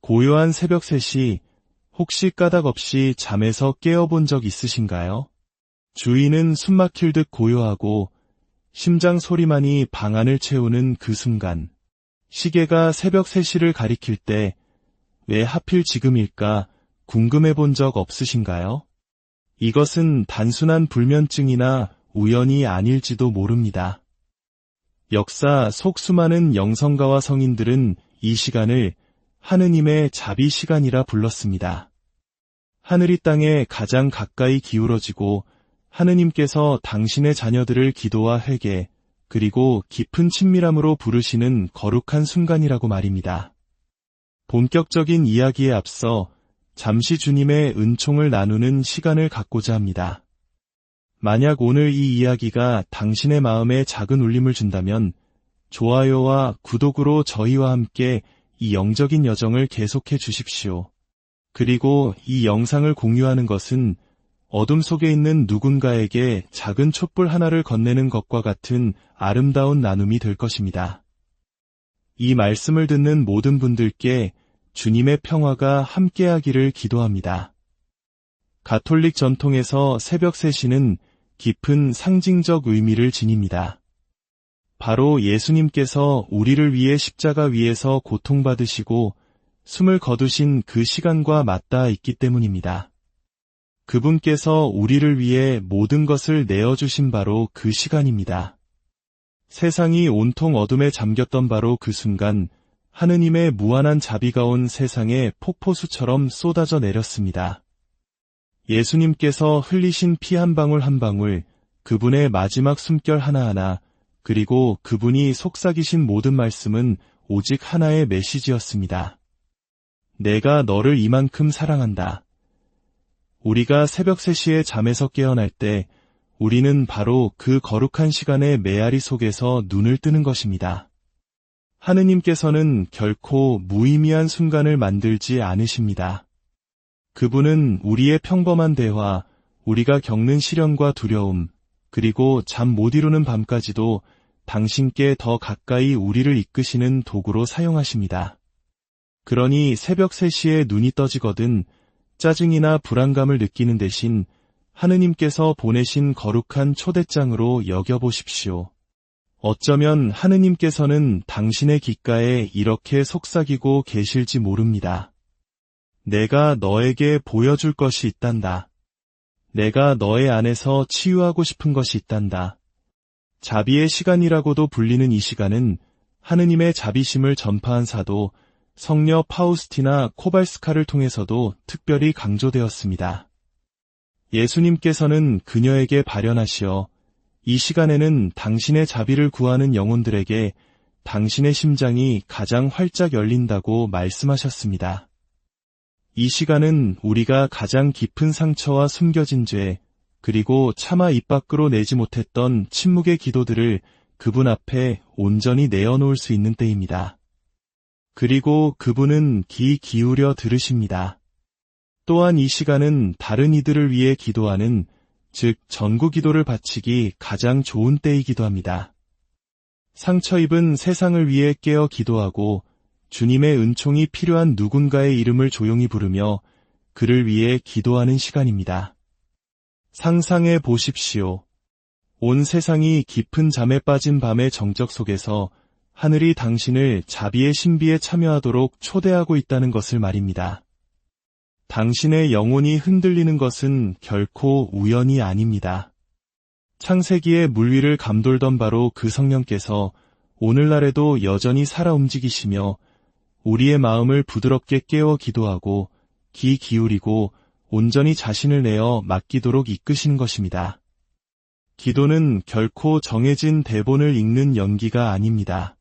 고요한 새벽 3시, 혹시 까닭 없이 잠에서 깨어본 적 있으신가요? 주위는 숨막힐 듯 고요하고 심장 소리만이 방 안을 채우는 그 순간, 시계가 새벽 3시를 가리킬 때 왜 하필 지금일까 궁금해 본 적 없으신가요? 이것은 단순한 불면증이나 우연이 아닐지도 모릅니다. 역사 속 수많은 영성가와 성인들은 이 시간을 하느님의 자비 시간이라 불렀습니다. 하늘이 땅에 가장 가까이 기울어지고 하느님께서 당신의 자녀들을 기도와 회개, 그리고 깊은 친밀함으로 부르시는 거룩한 순간이라고 말입니다. 본격적인 이야기에 앞서 잠시 주님의 은총을 나누는 시간을 갖고자 합니다. 만약 오늘 이 이야기가 당신의 마음에 작은 울림을 준다면 좋아요와 구독으로 저희와 함께 이 영적인 여정을 계속해 주십시오. 그리고 이 영상을 공유하는 것은 어둠 속에 있는 누군가에게 작은 촛불 하나를 건네는 것과 같은 아름다운 나눔이 될 것입니다. 이 말씀을 듣는 모든 분들께 주님의 평화가 함께하기를 기도합니다. 가톨릭 전통에서 새벽 3시는 깊은 상징적 의미를 지닙니다. 바로 예수님께서 우리를 위해 십자가 위에서 고통받으시고 숨을 거두신 그 시간과 맞닿아 있기 때문입니다. 그분께서 우리를 위해 모든 것을 내어주신 바로 그 시간입니다. 세상이 온통 어둠에 잠겼던 바로 그 순간 하느님의 무한한 자비가 온 세상에 폭포수처럼 쏟아져 내렸습니다. 예수님께서 흘리신 피 한 방울 한 방울, 그분의 마지막 숨결 하나하나, 그리고 그분이 속삭이신 모든 말씀은 오직 하나의 메시지였습니다. 내가 너를 이만큼 사랑한다. 우리가 새벽 3시에 잠에서 깨어날 때 우리는 바로 그 거룩한 시간의 메아리 속에서 눈을 뜨는 것입니다. 하느님께서는 결코 무의미한 순간을 만들지 않으십니다. 그분은 우리의 평범한 대화, 우리가 겪는 시련과 두려움, 그리고 잠 못 이루는 밤까지도 당신께 더 가까이 우리를 이끄시는 도구로 사용하십니다. 그러니 새벽 3시에 눈이 떠지거든 짜증이나 불안감을 느끼는 대신 하느님께서 보내신 거룩한 초대장으로 여겨보십시오. 어쩌면 하느님께서는 당신의 귓가에 이렇게 속삭이고 계실지 모릅니다. 내가 너에게 보여줄 것이 있단다. 내가 너의 안에서 치유하고 싶은 것이 있단다. 자비의 시간이라고도 불리는 이 시간은 하느님의 자비심을 전파한 사도 성녀 파우스티나 코발스카를 통해서도 특별히 강조되었습니다. 예수님께서는 그녀에게 발현하시어 이 시간에는 당신의 자비를 구하는 영혼들에게 당신의 심장이 가장 활짝 열린다고 말씀하셨습니다. 이 시간은 우리가 가장 깊은 상처와 숨겨진 죄, 그리고 차마 입 밖으로 내지 못했던 침묵의 기도들을 그분 앞에 온전히 내어놓을 수 있는 때입니다. 그리고 그분은 귀 기울여 들으십니다. 또한 이 시간은 다른 이들을 위해 기도하는, 즉 전구 기도를 바치기 가장 좋은 때이기도 합니다. 상처 입은 세상을 위해 깨어 기도하고 주님의 은총이 필요한 누군가의 이름을 조용히 부르며 그를 위해 기도하는 시간입니다. 상상해 보십시오. 온 세상이 깊은 잠에 빠진 밤의 정적 속에서 하늘이 당신을 자비의 신비에 참여하도록 초대하고 있다는 것을 말입니다. 당신의 영혼이 흔들리는 것은 결코 우연이 아닙니다. 창세기의 물 위를 감돌던 바로 그 성령께서 오늘날에도 여전히 살아 움직이시며 우리의 마음을 부드럽게 깨워 기도하고 귀 기울이고 온전히 자신을 내어 맡기도록 이끄시는 것입니다. 기도는 결코 정해진 대본을 읽는 연기가 아닙니다.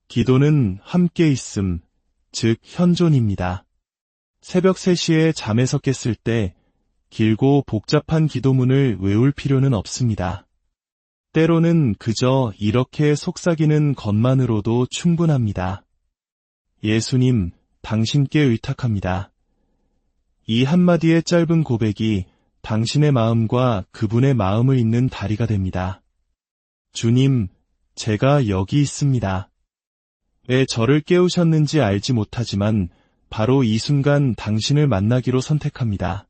기도는 함께 있음, 즉 현존입니다. 새벽 3시에 잠에서 깼을 때 길고 복잡한 기도문을 외울 필요는 없습니다. 때로는 그저 이렇게 속삭이는 것만으로도 충분합니다. 예수님, 당신께 의탁합니다. 이 한마디의 짧은 고백이 당신의 마음과 그분의 마음을 잇는 다리가 됩니다. 주님, 제가 여기 있습니다. 왜 저를 깨우셨는지 알지 못하지만 바로 이 순간 당신을 만나기로 선택합니다.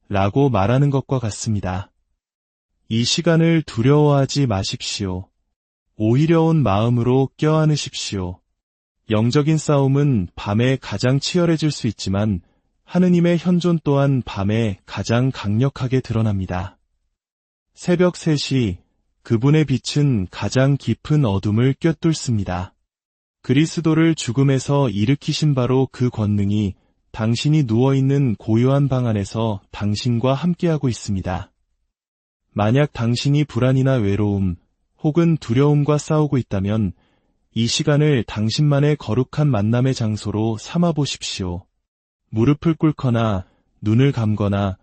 라고 말하는 것과 같습니다. 이 시간을 두려워하지 마십시오. 오히려 온 마음으로 껴안으십시오. 영적인 싸움은 밤에 가장 치열해질 수 있지만 하느님의 현존 또한 밤에 가장 강력하게 드러납니다. 새벽 3시, 그분의 빛은 가장 깊은 어둠을 꿰뚫습니다. 그리스도를 죽음에서 일으키신 바로 그 권능이 당신이 누워있는 고요한 방 안에서 당신과 함께하고 있습니다. 만약 당신이 불안이나 외로움 혹은 두려움과 싸우고 있다면 이 시간을 당신만의 거룩한 만남의 장소로 삼아 보십시오. 무릎을 꿇거나 눈을 감거나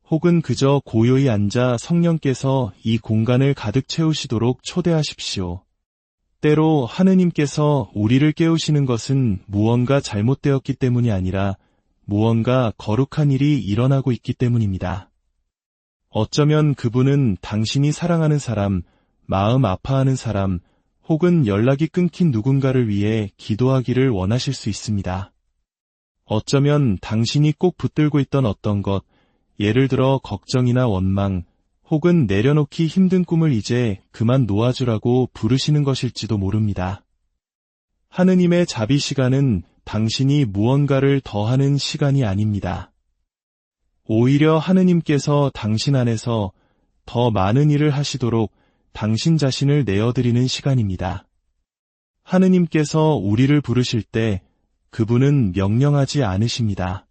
혹은 그저 고요히 앉아 성령께서 이 공간을 가득 채우시도록 초대하십시오. 때로 하느님께서 우리를 깨우시는 것은 무언가 잘못되었기 때문이 아니라 무언가 거룩한 일이 일어나고 있기 때문입니다. 어쩌면 그분은 당신이 사랑하는 사람, 마음 아파하는 사람, 혹은 연락이 끊긴 누군가를 위해 기도하기를 원하실 수 있습니다. 어쩌면 당신이 꼭 붙들고 있던 어떤 것, 예를 들어 걱정이나 원망, 혹은 내려놓기 힘든 꿈을 이제 그만 놓아주라고 부르시는 것일지도 모릅니다. 하느님의 자비 시간은 당신이 무언가를 더하는 시간이 아닙니다. 오히려 하느님께서 당신 안에서 더 많은 일을 하시도록 당신 자신을 내어드리는 시간입니다. 하느님께서 우리를 부르실 때 그분은 명령하지 않으십니다.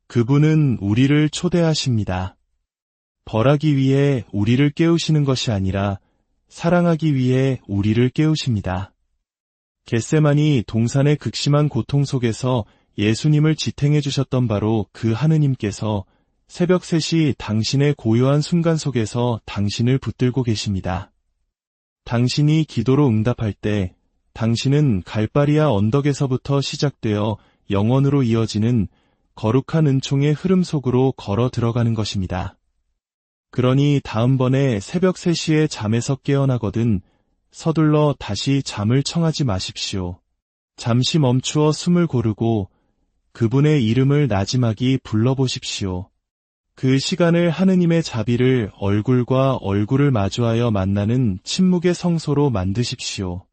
그분은 우리를 초대하십니다. 벌하기 위해 우리를 깨우시는 것이 아니라 사랑하기 위해 우리를 깨우십니다. 겟세마니 동산의 극심한 고통 속에서 예수님을 지탱해 주셨던 바로 그 하느님께서 새벽 3시 당신의 고요한 순간 속에서 당신을 붙들고 계십니다. 당신이 기도로 응답할 때 당신은 갈바리아 언덕에서부터 시작되어 영원으로 이어지는 거룩한 은총의 흐름 속으로 걸어 들어가는 것입니다. 그러니 다음번에 새벽 3시에 잠에서 깨어나거든 서둘러 다시 잠을 청하지 마십시오. 잠시 멈추어 숨을 고르고 그분의 이름을 나지막이 불러보십시오. 그 시간을 하느님의 자비를 얼굴과 얼굴을 마주하여 만나는 침묵의 성소로 만드십시오.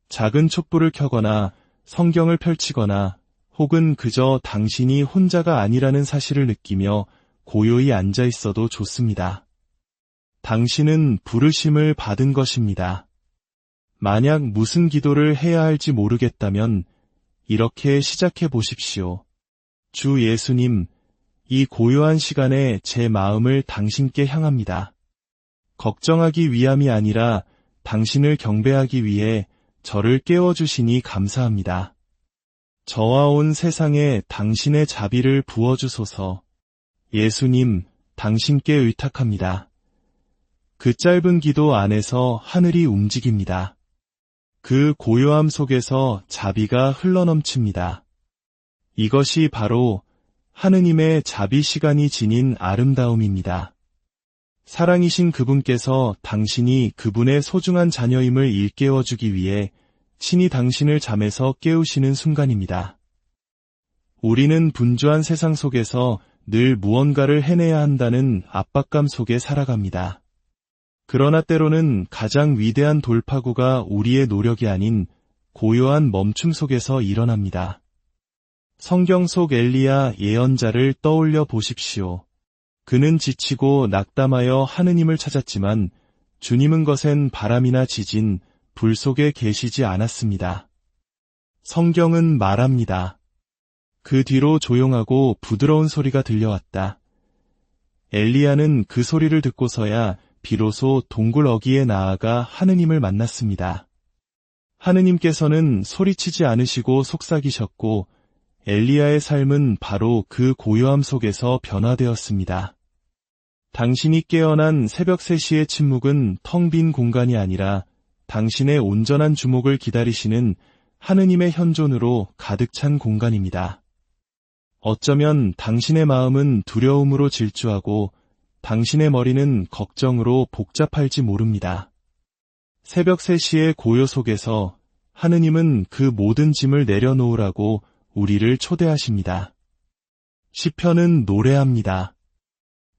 작은 촛불을 켜거나 성경을 펼치거나 혹은 그저 당신이 혼자가 아니라는 사실을 느끼며 고요히 앉아 있어도 좋습니다. 당신은 부르심을 받은 것입니다. 만약 무슨 기도를 해야 할지 모르겠다면 이렇게 시작해 보십시오. 주 예수님, 이 고요한 시간에 제 마음을 당신께 향합니다. 걱정하기 위함이 아니라 당신을 경배하기 위해 저를 깨워주시니 감사합니다. 저와 온 세상에 당신의 자비를 부어주소서. 예수님, 당신께 의탁합니다. 그 짧은 기도 안에서 하늘이 움직입니다. 그 고요함 속에서 자비가 흘러넘칩니다. 이것이 바로 하느님의 자비 시간이 지닌 아름다움입니다. 사랑이신 그분께서 당신이 그분의 소중한 자녀임을 일깨워주기 위해 친히 당신을 잠에서 깨우시는 순간입니다. 우리는 분주한 세상 속에서 늘 무언가를 해내야 한다는 압박감 속에 살아갑니다. 그러나 때로는 가장 위대한 돌파구가 우리의 노력이 아닌 고요한 멈춤 속에서 일어납니다. 성경 속 엘리야 예언자를 떠올려 보십시오. 그는 지치고 낙담하여 하느님을 찾았지만 주님은 거센 바람이나 지진, 불 속에 계시지 않았습니다. 성경은 말합니다. 그 뒤로 조용하고 부드러운 소리가 들려왔다. 엘리야는 그 소리를 듣고서야 비로소 동굴 어귀에 나아가 하느님을 만났습니다. 하느님께서는 소리치지 않으시고 속삭이셨고 엘리야의 삶은 바로 그 고요함 속에서 변화되었습니다. 당신이 깨어난 새벽 3시의 침묵은 텅 빈 공간이 아니라 당신의 온전한 주목을 기다리시는 하느님의 현존으로 가득 찬 공간입니다. 어쩌면 당신의 마음은 두려움으로 질주하고 당신의 머리는 걱정으로 복잡할지 모릅니다. 새벽 3시의 고요 속에서 하느님은 그 모든 짐을 내려놓으라고 우리를 초대하십니다. 시편은 노래합니다.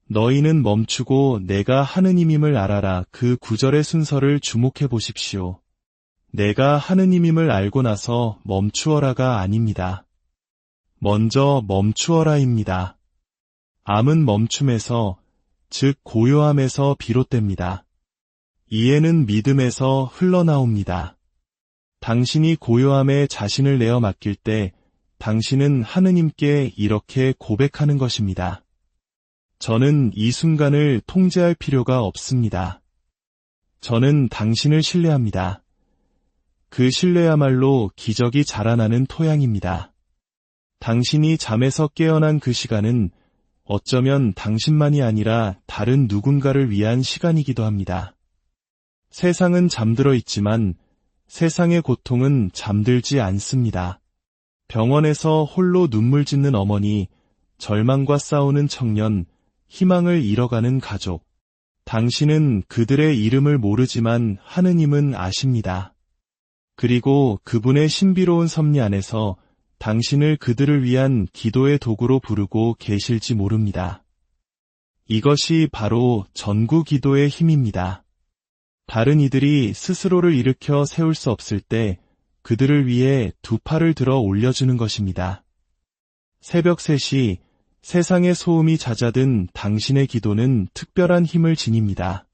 너희는 멈추고 내가 하느님임을 알아라. 그 구절의 순서를 주목해 보십시오. 내가 하느님임을 알고 나서 멈추어라가 아닙니다. 먼저 멈추어라입니다. 암은 멈춤에서, 즉 고요함에서 비롯됩니다. 이해는 믿음에서 흘러나옵니다. 당신이 고요함에 자신을 내어 맡길 때 당신은 하느님께 이렇게 고백하는 것입니다. 저는 이 순간을 통제할 필요가 없습니다. 저는 당신을 신뢰합니다. 그 신뢰야말로 기적이 자라나는 토양입니다. 당신이 잠에서 깨어난 그 시간은 어쩌면 당신만이 아니라 다른 누군가를 위한 시간이기도 합니다. 세상은 잠들어 있지만 세상의 고통은 잠들지 않습니다. 병원에서 홀로 눈물 짓는 어머니, 절망과 싸우는 청년, 희망을 잃어가는 가족. 당신은 그들의 이름을 모르지만 하느님은 아십니다. 그리고 그분의 신비로운 섭리 안에서 당신을 그들을 위한 기도의 도구로 부르고 계실지 모릅니다. 이것이 바로 전구 기도의 힘입니다. 다른 이들이 스스로를 일으켜 세울 수 없을 때 그들을 위해 두 팔을 들어 올려주는 것입니다. 새벽 3시 세상의 소음이 잦아든 당신의 기도는 특별한 힘을 지닙니다.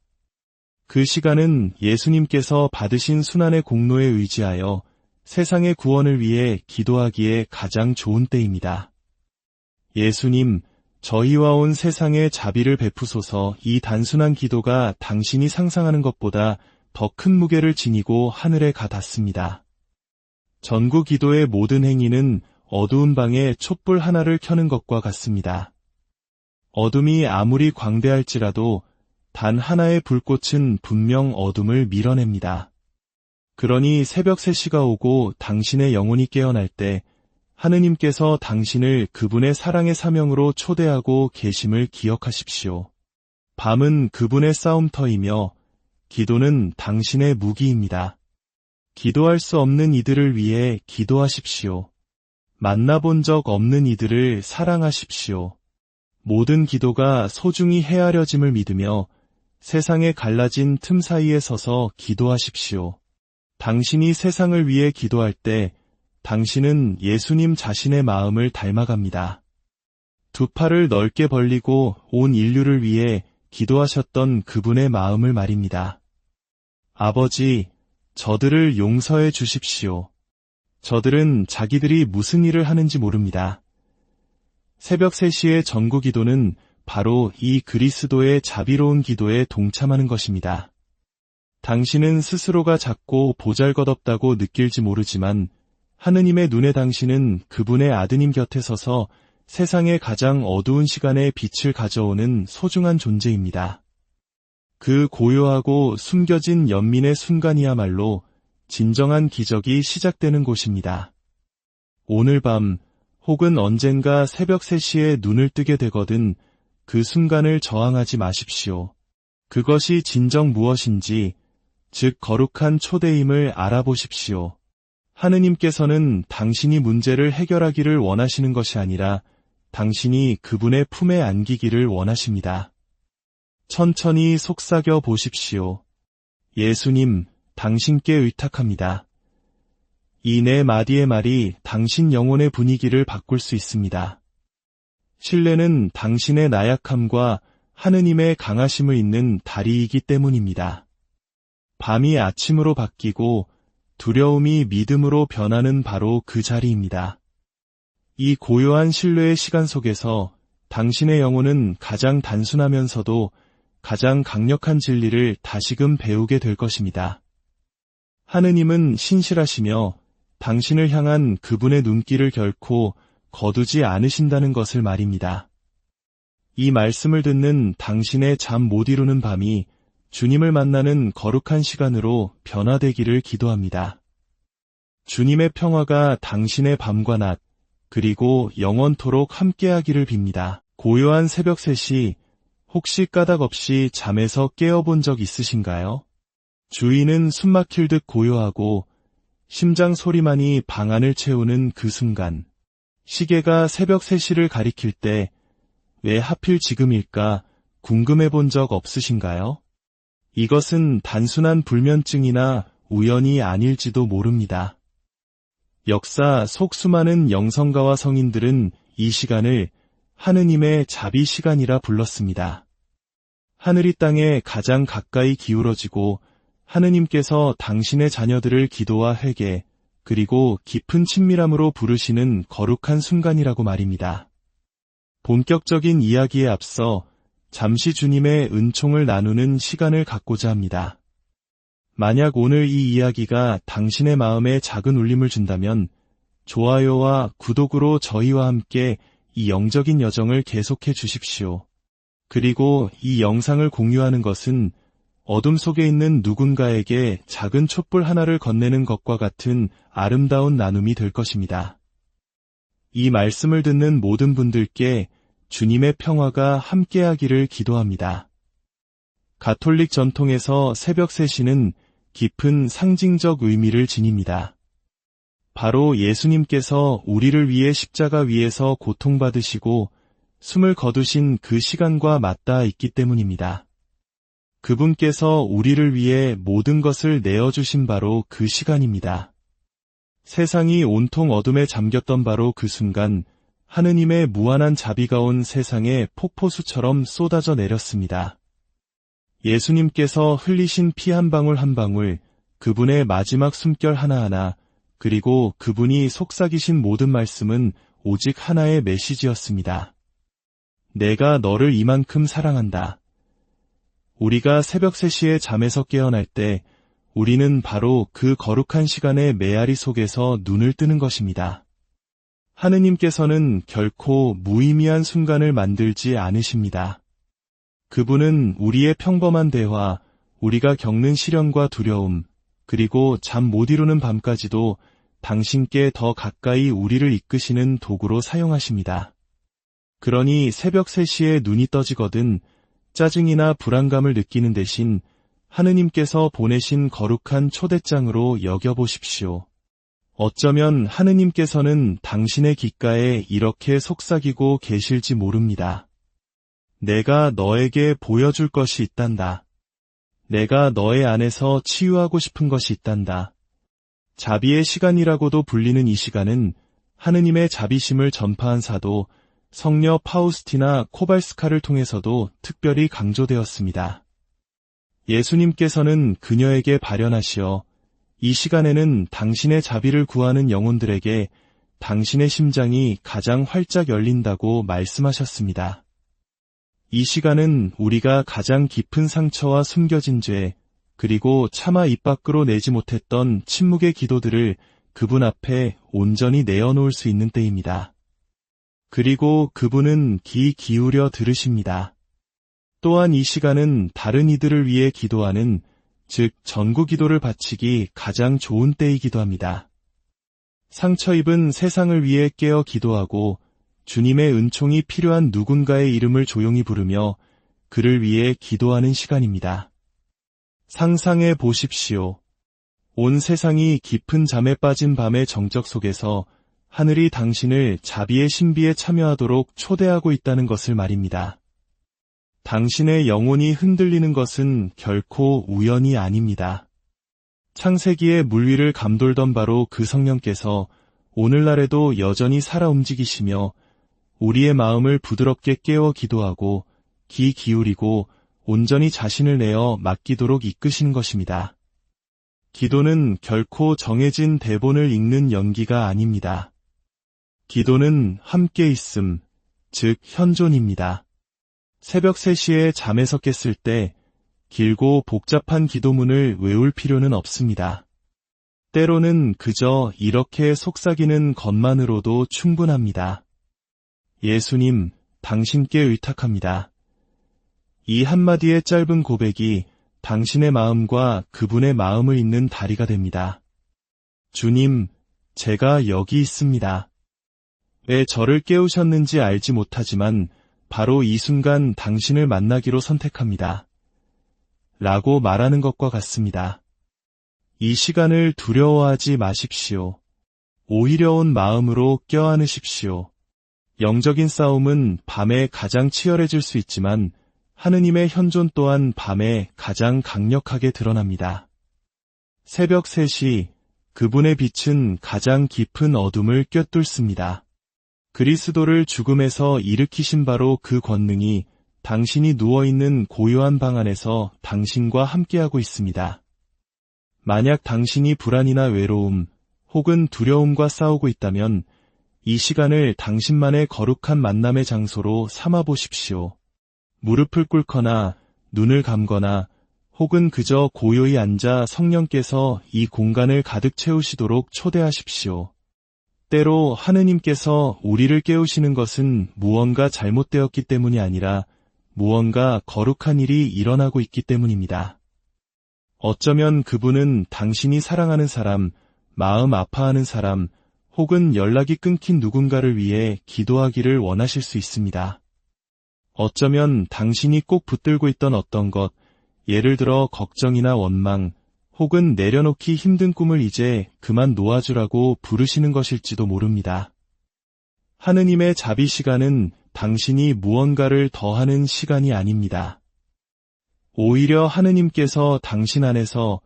그 시간은 예수님께서 받으신 순환의 공로에 의지하여 세상의 구원을 위해 기도하기에 가장 좋은 때입니다. 예수님, 저희와 온 세상에 자비를 베푸소서. 이 단순한 기도가 당신이 상상하는 것보다 더 큰 무게를 지니고 하늘에 가 닿습니다. 전구 기도의 모든 행위는 어두운 방에 촛불 하나를 켜는 것과 같습니다. 어둠이 아무리 광대할지라도 단 하나의 불꽃은 분명 어둠을 밀어냅니다. 그러니 새벽 3시가 오고 당신의 영혼이 깨어날 때 하느님께서 당신을 그분의 사랑의 사명으로 초대하고 계심을 기억하십시오. 밤은 그분의 싸움터이며 기도는 당신의 무기입니다. 기도할 수 없는 이들을 위해 기도하십시오. 만나본 적 없는 이들을 사랑하십시오. 모든 기도가 소중히 헤아려짐을 믿으며 세상에 갈라진 틈 사이에 서서 기도하십시오. 당신이 세상을 위해 기도할 때 당신은 예수님 자신의 마음을 닮아갑니다. 두 팔을 넓게 벌리고 온 인류를 위해 기도하셨던 그분의 마음을 말입니다. 아버지, 저들을 용서해 주십시오. 저들은 자기들이 무슨 일을 하는지 모릅니다. 새벽 3시의 전구 기도는 바로 이 그리스도의 자비로운 기도에 동참하는 것입니다. 당신은 스스로가 작고 보잘것없다고 느낄지 모르지만 하느님의 눈에 당신은 그분의 아드님 곁에 서서 세상의 가장 어두운 시간에 빛을 가져오는 소중한 존재입니다. 그 고요하고 숨겨진 연민의 순간이야말로 진정한 기적이 시작되는 곳입니다. 오늘 밤 혹은 언젠가 새벽 3시에 눈을 뜨게 되거든 그 순간을 저항하지 마십시오. 그것이 진정 무엇인지, 즉 거룩한 초대임을 알아보십시오. 하느님께서는 당신이 문제를 해결하기를 원하시는 것이 아니라 당신이 그분의 품에 안기기를 원하십니다. 천천히 속삭여 보십시오. 예수님, 당신께 의탁합니다. 이 네 마디의 말이 당신 영혼의 분위기를 바꿀 수 있습니다. 신뢰는 당신의 나약함과 하느님의 강하심을 잇는 다리이기 때문입니다. 밤이 아침으로 바뀌고 두려움이 믿음으로 변하는 바로 그 자리입니다. 이 고요한 신뢰의 시간 속에서 당신의 영혼은 가장 단순하면서도 가장 강력한 진리를 다시금 배우게 될 것입니다. 하느님은 신실하시며 당신을 향한 그분의 눈길을 결코 거두지 않으신다는 것을 말입니다. 이 말씀을 듣는 당신의 잠 못 이루는 밤이 주님을 만나는 거룩한 시간으로 변화되기를 기도합니다. 주님의 평화가 당신의 밤과 낮, 그리고 영원토록 함께하기를 빕니다. 고요한 새벽 3시, 혹시 까닭 없이 잠에서 깨어본 적 있으신가요? 주위는 숨막힐 듯 고요하고 심장 소리만이 방 안을 채우는 그 순간, 시계가 새벽 3시를 가리킬 때 왜 하필 지금일까 궁금해 본 적 없으신가요? 이것은 단순한 불면증이나 우연이 아닐지도 모릅니다. 역사 속 수많은 영성가와 성인들은 이 시간을 하느님의 자비 시간이라 불렀습니다. 하늘이 땅에 가장 가까이 기울어지고 하느님께서 당신의 자녀들을 기도와 회개, 그리고 깊은 친밀함으로 부르시는 거룩한 순간이라고 말입니다. 본격적인 이야기에 앞서 잠시 주님의 은총을 나누는 시간을 갖고자 합니다. 만약 오늘 이 이야기가 당신의 마음에 작은 울림을 준다면 좋아요와 구독으로 저희와 함께 이 영적인 여정을 계속해 주십시오. 그리고 이 영상을 공유하는 것은 어둠 속에 있는 누군가에게 작은 촛불 하나를 건네는 것과 같은 아름다운 나눔이 될 것입니다. 이 말씀을 듣는 모든 분들께 주님의 평화가 함께하기를 기도합니다. 가톨릭 전통에서 새벽 3시는 깊은 상징적 의미를 지닙니다. 바로 예수님께서 우리를 위해 십자가 위에서 고통받으시고 숨을 거두신 그 시간과 맞닿아 있기 때문입니다. 그분께서 우리를 위해 모든 것을 내어주신 바로 그 시간입니다. 세상이 온통 어둠에 잠겼던 바로 그 순간 하느님의 무한한 자비가 온 세상에 폭포수처럼 쏟아져 내렸습니다. 예수님께서 흘리신 피 한 방울 한 방울, 그분의 마지막 숨결 하나하나, 그리고 그분이 속삭이신 모든 말씀은 오직 하나의 메시지였습니다. 내가 너를 이만큼 사랑한다. 우리가 새벽 3시에 잠에서 깨어날 때 우리는 바로 그 거룩한 시간의 메아리 속에서 눈을 뜨는 것입니다. 하느님께서는 결코 무의미한 순간을 만들지 않으십니다. 그분은 우리의 평범한 대화, 우리가 겪는 시련과 두려움, 그리고 잠 못 이루는 밤까지도 당신께 더 가까이 우리를 이끄시는 도구로 사용하십니다. 그러니 새벽 3시에 눈이 떠지거든 짜증이나 불안감을 느끼는 대신 하느님께서 보내신 거룩한 초대장으로 여겨보십시오. 어쩌면 하느님께서는 당신의 귓가에 이렇게 속삭이고 계실지 모릅니다. 내가 너에게 보여줄 것이 있단다. 내가 너의 안에서 치유하고 싶은 것이 있단다. 자비의 시간이라고도 불리는 이 시간은 하느님의 자비심을 전파한 사도 성녀 파우스티나 코발스카를 통해서도 특별히 강조되었습니다. 예수님께서는 그녀에게 발현하시어 이 시간에는 당신의 자비를 구하는 영혼들에게 당신의 심장이 가장 활짝 열린다고 말씀하셨습니다. 이 시간은 우리가 가장 깊은 상처와 숨겨진 죄, 그리고 차마 입 밖으로 내지 못했던 침묵의 기도들을 그분 앞에 온전히 내어놓을 수 있는 때입니다. 그리고 그분은 귀 기울여 들으십니다. 또한 이 시간은 다른 이들을 위해 기도하는, 즉 전구 기도를 바치기 가장 좋은 때이기도 합니다. 상처 입은 세상을 위해 깨어 기도하고 주님의 은총이 필요한 누군가의 이름을 조용히 부르며 그를 위해 기도하는 시간입니다. 상상해 보십시오. 온 세상이 깊은 잠에 빠진 밤의 정적 속에서 하늘이 당신을 자비의 신비에 참여하도록 초대하고 있다는 것을 말입니다. 당신의 영혼이 흔들리는 것은 결코 우연이 아닙니다. 창세기의 물 위를 감돌던 바로 그 성령께서 오늘날에도 여전히 살아 움직이시며 우리의 마음을 부드럽게 깨워 기도하고 귀 기울이고 온전히 자신을 내어 맡기도록 이끄시는 것입니다. 기도는 결코 정해진 대본을 읽는 연기가 아닙니다. 기도는 함께 있음, 즉 현존입니다. 새벽 3시에 잠에서 깼을 때 길고 복잡한 기도문을 외울 필요는 없습니다. 때로는 그저 이렇게 속삭이는 것만으로도 충분합니다. 예수님, 당신께 의탁합니다. 이 한마디의 짧은 고백이 당신의 마음과 그분의 마음을 잇는 다리가 됩니다. 주님, 제가 여기 있습니다. 왜 저를 깨우셨는지 알지 못하지만 바로 이 순간 당신을 만나기로 선택합니다. 라고 말하는 것과 같습니다. 이 시간을 두려워하지 마십시오. 오히려 온 마음으로 껴안으십시오. 영적인 싸움은 밤에 가장 치열해질 수 있지만 하느님의 현존 또한 밤에 가장 강력하게 드러납니다. 새벽 3시, 그분의 빛은 가장 깊은 어둠을 꿰뚫습니다. 그리스도를 죽음에서 일으키신 바로 그 권능이 당신이 누워있는 고요한 방 안에서 당신과 함께하고 있습니다. 만약 당신이 불안이나 외로움, 혹은 두려움과 싸우고 있다면 이 시간을 당신만의 거룩한 만남의 장소로 삼아 보십시오. 무릎을 꿇거나 눈을 감거나 혹은 그저 고요히 앉아 성령께서 이 공간을 가득 채우시도록 초대하십시오. 때로 하느님께서 우리를 깨우시는 것은 무언가 잘못되었기 때문이 아니라 무언가 거룩한 일이 일어나고 있기 때문입니다. 어쩌면 그분은 당신이 사랑하는 사람, 마음 아파하는 사람, 혹은 연락이 끊긴 누군가를 위해 기도하기를 원하실 수 있습니다. 어쩌면 당신이 꼭 붙들고 있던 어떤 것, 예를 들어 걱정이나 원망, 혹은 내려놓기 힘든 꿈을 이제 그만 놓아주라고 부르시는 것일지도 모릅니다. 하느님의 자비 시간은 당신이 무언가를 더하는 시간이 아닙니다. 오히려 하느님께서 당신 안에서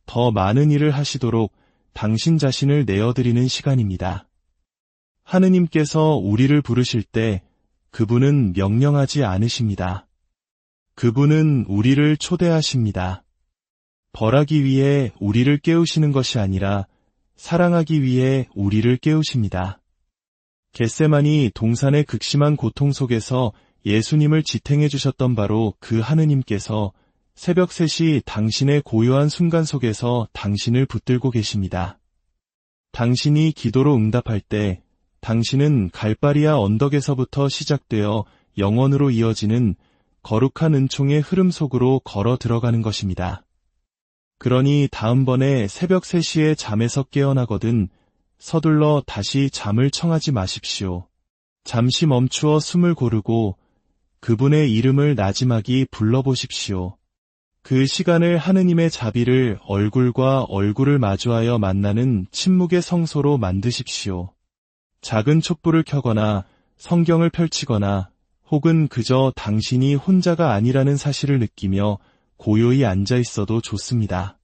더 많은 일을 하시도록 당신 자신을 내어드리는 시간입니다. 하느님께서 우리를 부르실 때 그분은 명령하지 않으십니다. 그분은 우리를 초대하십니다. 벌하기 위해 우리를 깨우시는 것이 아니라 사랑하기 위해 우리를 깨우십니다. 겟세마니 동산의 극심한 고통 속에서 예수님을 지탱해 주셨던 바로 그 하느님께서 새벽 3시 당신의 고요한 순간 속에서 당신을 붙들고 계십니다. 당신이 기도로 응답할 때 당신은 갈바리아 언덕에서부터 시작되어 영원으로 이어지는 거룩한 은총의 흐름 속으로 걸어 들어가는 것입니다. 그러니 다음번에 새벽 3시에 잠에서 깨어나거든 서둘러 다시 잠을 청하지 마십시오. 잠시 멈추어 숨을 고르고 그분의 이름을 나지막이 불러보십시오. 그 시간을 하느님의 자비를 얼굴과 얼굴을 마주하여 만나는 침묵의 성소로 만드십시오. 작은 촛불을 켜거나 성경을 펼치거나 혹은 그저 당신이 혼자가 아니라는 사실을 느끼며 고요히 앉아 있어도 좋습니다.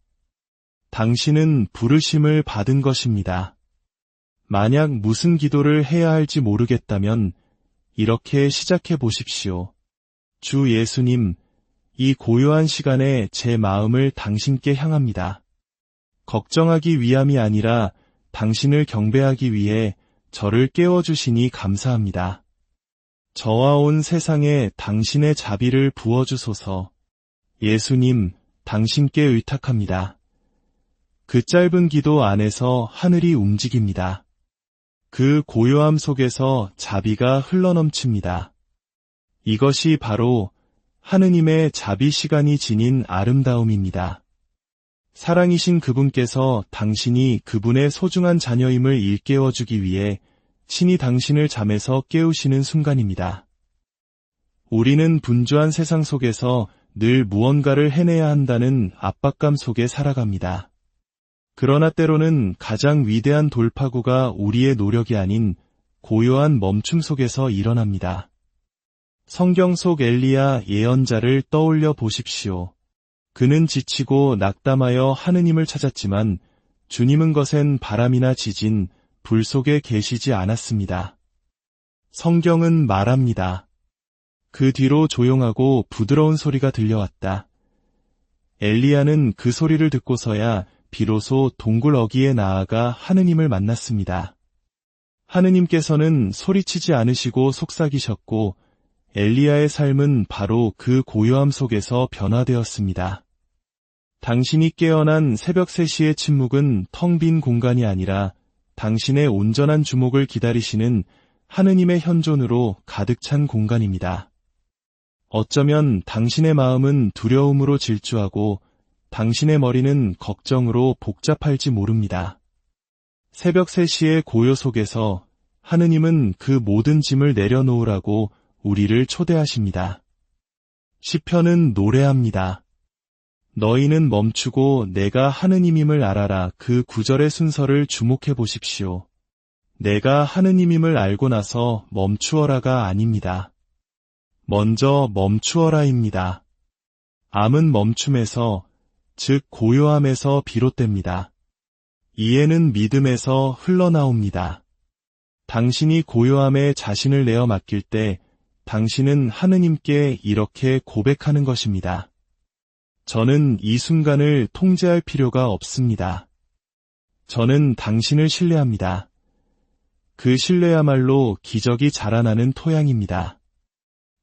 당신은 부르심을 받은 것입니다. 만약 무슨 기도를 해야 할지 모르겠다면 이렇게 시작해 보십시오. 주 예수님, 이 고요한 시간에 제 마음을 당신께 향합니다. 걱정하기 위함이 아니라 당신을 경배하기 위해 저를 깨워주시니 감사합니다. 저와 온 세상에 당신의 자비를 부어주소서. 예수님, 당신께 의탁합니다. 그 짧은 기도 안에서 하늘이 움직입니다. 그 고요함 속에서 자비가 흘러넘칩니다. 이것이 바로 하느님의 자비 시간이 지닌 아름다움입니다. 사랑이신 그분께서 당신이 그분의 소중한 자녀임을 일깨워주기 위해 신이 당신을 잠에서 깨우시는 순간입니다. 우리는 분주한 세상 속에서 늘 무언가를 해내야 한다는 압박감 속에 살아갑니다. 그러나 때로는 가장 위대한 돌파구가 우리의 노력이 아닌 고요한 멈춤 속에서 일어납니다. 성경 속 엘리야 예언자를 떠올려 보십시오. 그는 지치고 낙담하여 하느님을 찾았지만 주님은 거센 바람이나 지진, 불 속에 계시지 않았습니다. 성경은 말합니다. 그 뒤로 조용하고 부드러운 소리가 들려왔다. 엘리야는 그 소리를 듣고서야 비로소 동굴 어귀에 나아가 하느님을 만났습니다. 하느님께서는 소리치지 않으시고 속삭이셨고 엘리야의 삶은 바로 그 고요함 속에서 변화되었습니다. 당신이 깨어난 새벽 3시의 침묵은 텅 빈 공간이 아니라 당신의 온전한 주목을 기다리시는 하느님의 현존으로 가득 찬 공간입니다. 어쩌면 당신의 마음은 두려움으로 질주하고 당신의 머리는 걱정으로 복잡할지 모릅니다. 새벽 3시의 고요 속에서 하느님은 그 모든 짐을 내려놓으라고 우리를 초대하십니다. 시편은 노래합니다. 너희는 멈추고 내가 하느님임을 알아라. 그 구절의 순서를 주목해 보십시오. 내가 하느님임을 알고 나서 멈추어라가 아닙니다. 먼저 멈추어라입니다. 암은 멈춤에서, 즉 고요함에서 비롯됩니다. 이해는 믿음에서 흘러나옵니다. 당신이 고요함에 자신을 내어 맡길 때 당신은 하느님께 이렇게 고백하는 것입니다. 저는 이 순간을 통제할 필요가 없습니다. 저는 당신을 신뢰합니다. 그 신뢰야말로 기적이 자라나는 토양입니다.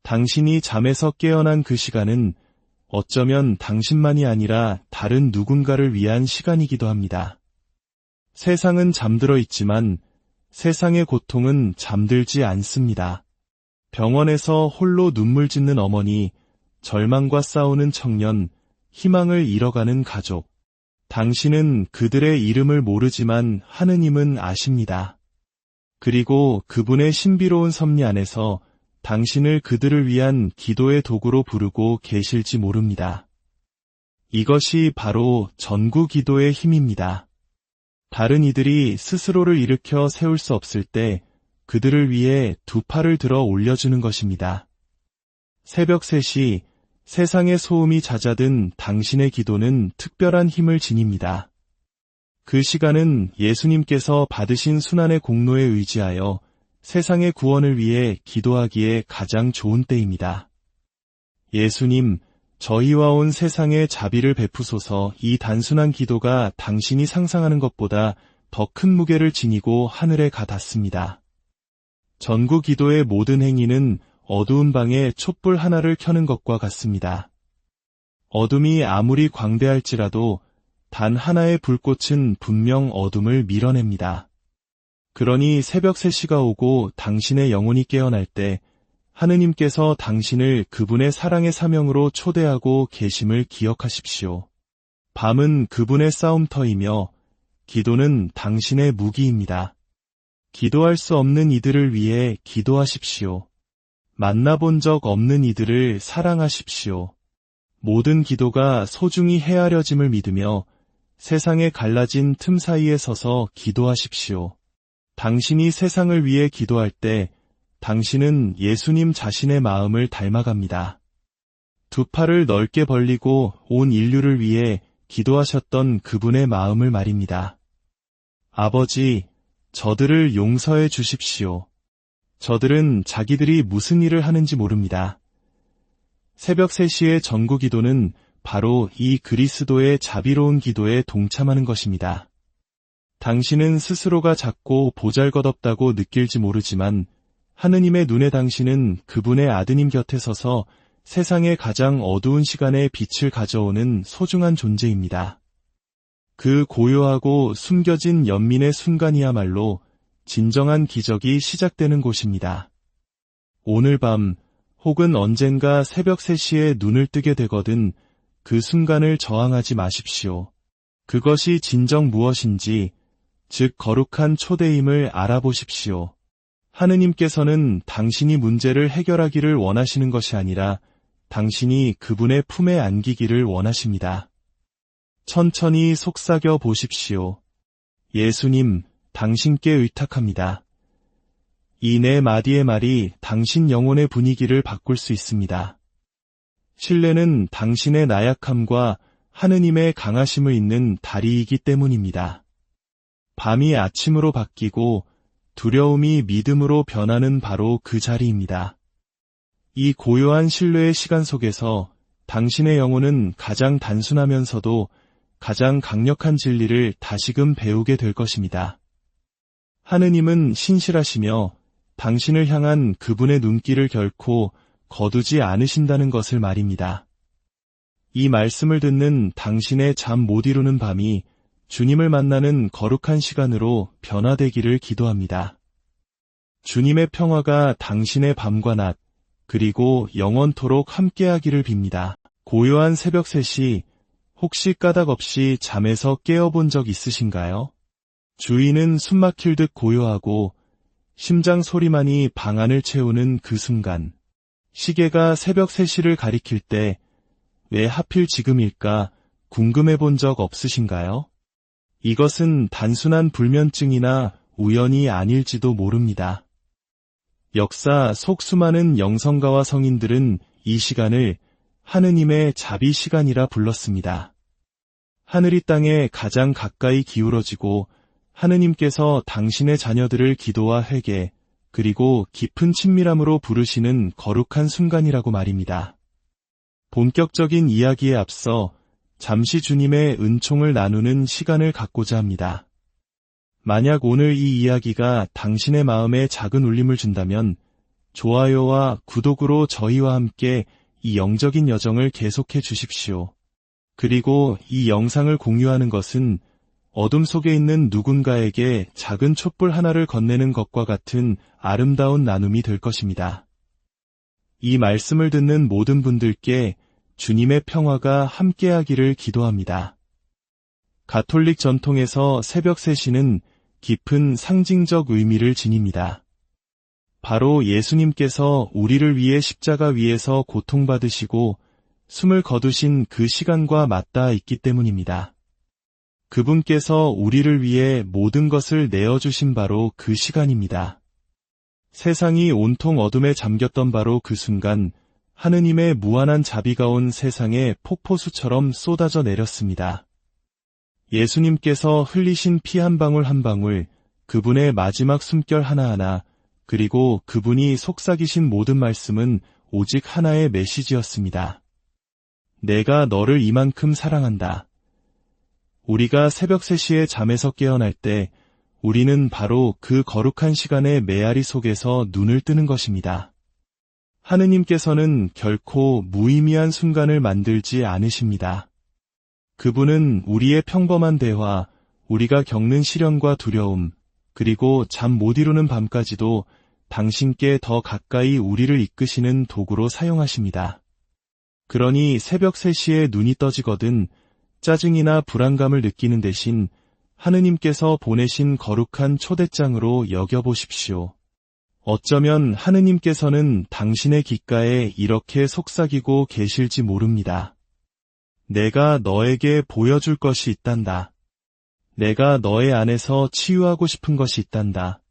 당신이 잠에서 깨어난 그 시간은 어쩌면 당신만이 아니라 다른 누군가를 위한 시간이기도 합니다. 세상은 잠들어 있지만 세상의 고통은 잠들지 않습니다. 병원에서 홀로 눈물 짓는 어머니, 절망과 싸우는 청년, 희망을 잃어가는 가족. 당신은 그들의 이름을 모르지만 하느님은 아십니다. 그리고 그분의 신비로운 섭리 안에서 당신을 그들을 위한 기도의 도구로 부르고 계실지 모릅니다. 이것이 바로 전구 기도의 힘입니다. 다른 이들이 스스로를 일으켜 세울 수 없을 때 그들을 위해 두 팔을 들어 올려주는 것입니다. 새벽 3시 세상의 소음이 잦아든 당신의 기도는 특별한 힘을 지닙니다. 그 시간은 예수님께서 받으신 순환의 공로에 의지하여 세상의 구원을 위해 기도하기에 가장 좋은 때입니다. 예수님, 저희와 온 세상에 자비를 베푸소서. 이 단순한 기도가 당신이 상상하는 것보다 더 큰 무게를 지니고 하늘에 가 닿습니다. 전구 기도의 모든 행위는 어두운 방에 촛불 하나를 켜는 것과 같습니다. 어둠이 아무리 광대할지라도 단 하나의 불꽃은 분명 어둠을 밀어냅니다. 그러니 새벽 3시가 오고 당신의 영혼이 깨어날 때 하느님께서 당신을 그분의 사랑의 사명으로 초대하고 계심을 기억하십시오. 밤은 그분의 싸움터이며 기도는 당신의 무기입니다. 기도할 수 없는 이들을 위해 기도하십시오. 만나본 적 없는 이들을 사랑하십시오. 모든 기도가 소중히 헤아려짐을 믿으며 세상에 갈라진 틈 사이에 서서 기도하십시오. 당신이 세상을 위해 기도할 때 당신은 예수님 자신의 마음을 닮아갑니다. 두 팔을 넓게 벌리고 온 인류를 위해 기도하셨던 그분의 마음을 말입니다. 아버지, 저들을 용서해 주십시오. 저들은 자기들이 무슨 일을 하는지 모릅니다. 새벽 3시의 전구 기도는 바로 이 그리스도의 자비로운 기도에 동참하는 것입니다. 당신은 스스로가 작고 보잘것없다고 느낄지 모르지만 하느님의 눈에 당신은 그분의 아드님 곁에 서서 세상의 가장 어두운 시간에 빛을 가져오는 소중한 존재입니다. 그 고요하고 숨겨진 연민의 순간이야말로 진정한 기적이 시작되는 곳입니다. 오늘 밤 혹은 언젠가 새벽 3시에 눈을 뜨게 되거든 그 순간을 저항하지 마십시오. 그것이 진정 무엇인지, 즉 거룩한 초대임을 알아보십시오. 하느님께서는 당신이 문제를 해결하기를 원하시는 것이 아니라 당신이 그분의 품에 안기기를 원하십니다. 천천히 속삭여 보십시오. 예수님, 당신께 의탁합니다. 이 네 마디의 말이 당신 영혼의 분위기를 바꿀 수 있습니다. 신뢰는 당신의 나약함과 하느님의 강하심을 잇는 다리이기 때문입니다. 밤이 아침으로 바뀌고 두려움이 믿음으로 변하는 바로 그 자리입니다. 이 고요한 신뢰의 시간 속에서 당신의 영혼은 가장 단순하면서도 가장 강력한 진리를 다시금 배우게 될 것입니다. 하느님은 신실하시며 당신을 향한 그분의 눈길을 결코 거두지 않으신다는 것을 말입니다. 이 말씀을 듣는 당신의 잠 못 이루는 밤이 주님을 만나는 거룩한 시간으로 변화되기를 기도합니다. 주님의 평화가 당신의 밤과 낮, 그리고 영원토록 함께하기를 빕니다. 고요한 새벽 3시, 혹시 까닭 없이 잠에서 깨어본 적 있으신가요? 주위는 숨막힐 듯 고요하고 심장 소리만이 방 안을 채우는 그 순간, 시계가 새벽 3시를 가리킬 때 왜 하필 지금일까 궁금해 본 적 없으신가요? 이것은 단순한 불면증이나 우연이 아닐지도 모릅니다. 역사 속 수많은 영성가와 성인들은 이 시간을 하느님의 자비 시간이라 불렀습니다. 하늘이 땅에 가장 가까이 기울어지고 하느님께서 당신의 자녀들을 기도와 회개, 그리고 깊은 친밀함으로 부르시는 거룩한 순간이라고 말입니다. 본격적인 이야기에 앞서 잠시 주님의 은총을 나누는 시간을 갖고자 합니다. 만약 오늘 이 이야기가 당신의 마음에 작은 울림을 준다면 좋아요와 구독으로 저희와 함께 이 영적인 여정을 계속해 주십시오. 그리고 이 영상을 공유하는 것은 어둠 속에 있는 누군가에게 작은 촛불 하나를 건네는 것과 같은 아름다운 나눔이 될 것입니다. 이 말씀을 듣는 모든 분들께 주님의 평화가 함께하기를 기도합니다. 가톨릭 전통에서 새벽 3시는 깊은 상징적 의미를 지닙니다. 바로 예수님께서 우리를 위해 십자가 위에서 고통받으시고 숨을 거두신 그 시간과 맞닿아 있기 때문입니다. 그분께서 우리를 위해 모든 것을 내어주신 바로 그 시간입니다. 세상이 온통 어둠에 잠겼던 바로 그 순간 하느님의 무한한 자비가 온 세상에 폭포수처럼 쏟아져 내렸습니다. 예수님께서 흘리신 피 한 방울 한 방울, 그분의 마지막 숨결 하나하나, 그리고 그분이 속삭이신 모든 말씀은 오직 하나의 메시지였습니다. 내가 너를 이만큼 사랑한다. 우리가 새벽 3시에 잠에서 깨어날 때 우리는 바로 그 거룩한 시간의 메아리 속에서 눈을 뜨는 것입니다. 하느님께서는 결코 무의미한 순간을 만들지 않으십니다. 그분은 우리의 평범한 대화, 우리가 겪는 시련과 두려움, 그리고 잠 못 이루는 밤까지도 당신께 더 가까이 우리를 이끄시는 도구로 사용하십니다. 그러니 새벽 3시에 눈이 떠지거든 짜증이나 불안감을 느끼는 대신 하느님께서 보내신 거룩한 초대장으로 여겨보십시오. 어쩌면 하느님께서는 당신의 귓가에 이렇게 속삭이고 계실지 모릅니다. 내가 너에게 보여줄 것이 있단다. 내가 너의 안에서 치유하고 싶은 것이 있단다.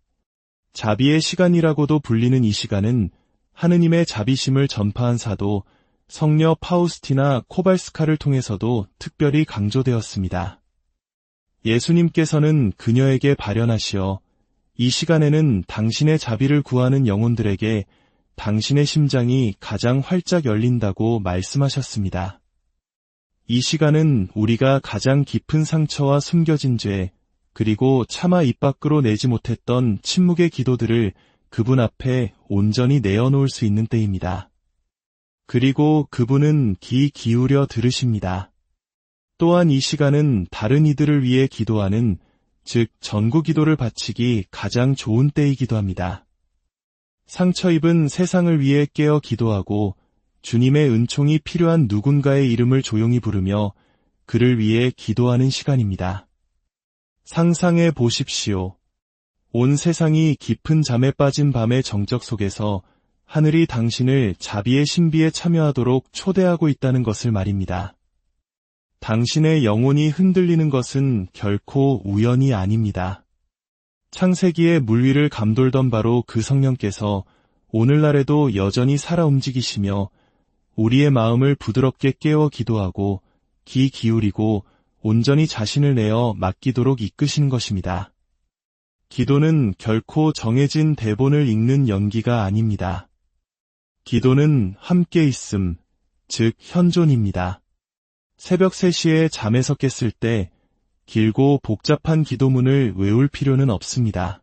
자비의 시간이라고도 불리는 이 시간은 하느님의 자비심을 전파한 사도 성녀 파우스티나 코발스카를 통해서도 특별히 강조되었습니다. 예수님께서는 그녀에게 발현하시어 이 시간에는 당신의 자비를 구하는 영혼들에게 당신의 심장이 가장 활짝 열린다고 말씀하셨습니다. 이 시간은 우리가 가장 깊은 상처와 숨겨진 죄, 그리고 차마 입 밖으로 내지 못했던 침묵의 기도들을 그분 앞에 온전히 내어놓을 수 있는 때입니다. 그리고 그분은 귀 기울여 들으십니다. 또한 이 시간은 다른 이들을 위해 기도하는, 즉 전구 기도를 바치기 가장 좋은 때이기도 합니다. 상처 입은 세상을 위해 깨어 기도하고 주님의 은총이 필요한 누군가의 이름을 조용히 부르며 그를 위해 기도하는 시간입니다. 상상해 보십시오. 온 세상이 깊은 잠에 빠진 밤의 정적 속에서 하늘이 당신을 자비의 신비에 참여하도록 초대하고 있다는 것을 말입니다. 당신의 영혼이 흔들리는 것은 결코 우연이 아닙니다. 창세기의 물 위를 감돌던 바로 그 성령께서 오늘날에도 여전히 살아 움직이시며 우리의 마음을 부드럽게 깨워 기도하고 귀 기울이고 온전히 자신을 내어 맡기도록 이끄시는 것입니다. 기도는 결코 정해진 대본을 읽는 연기가 아닙니다. 기도는 함께 있음, 즉 현존입니다. 새벽 3시에 잠에서 깼을 때 길고 복잡한 기도문을 외울 필요는 없습니다.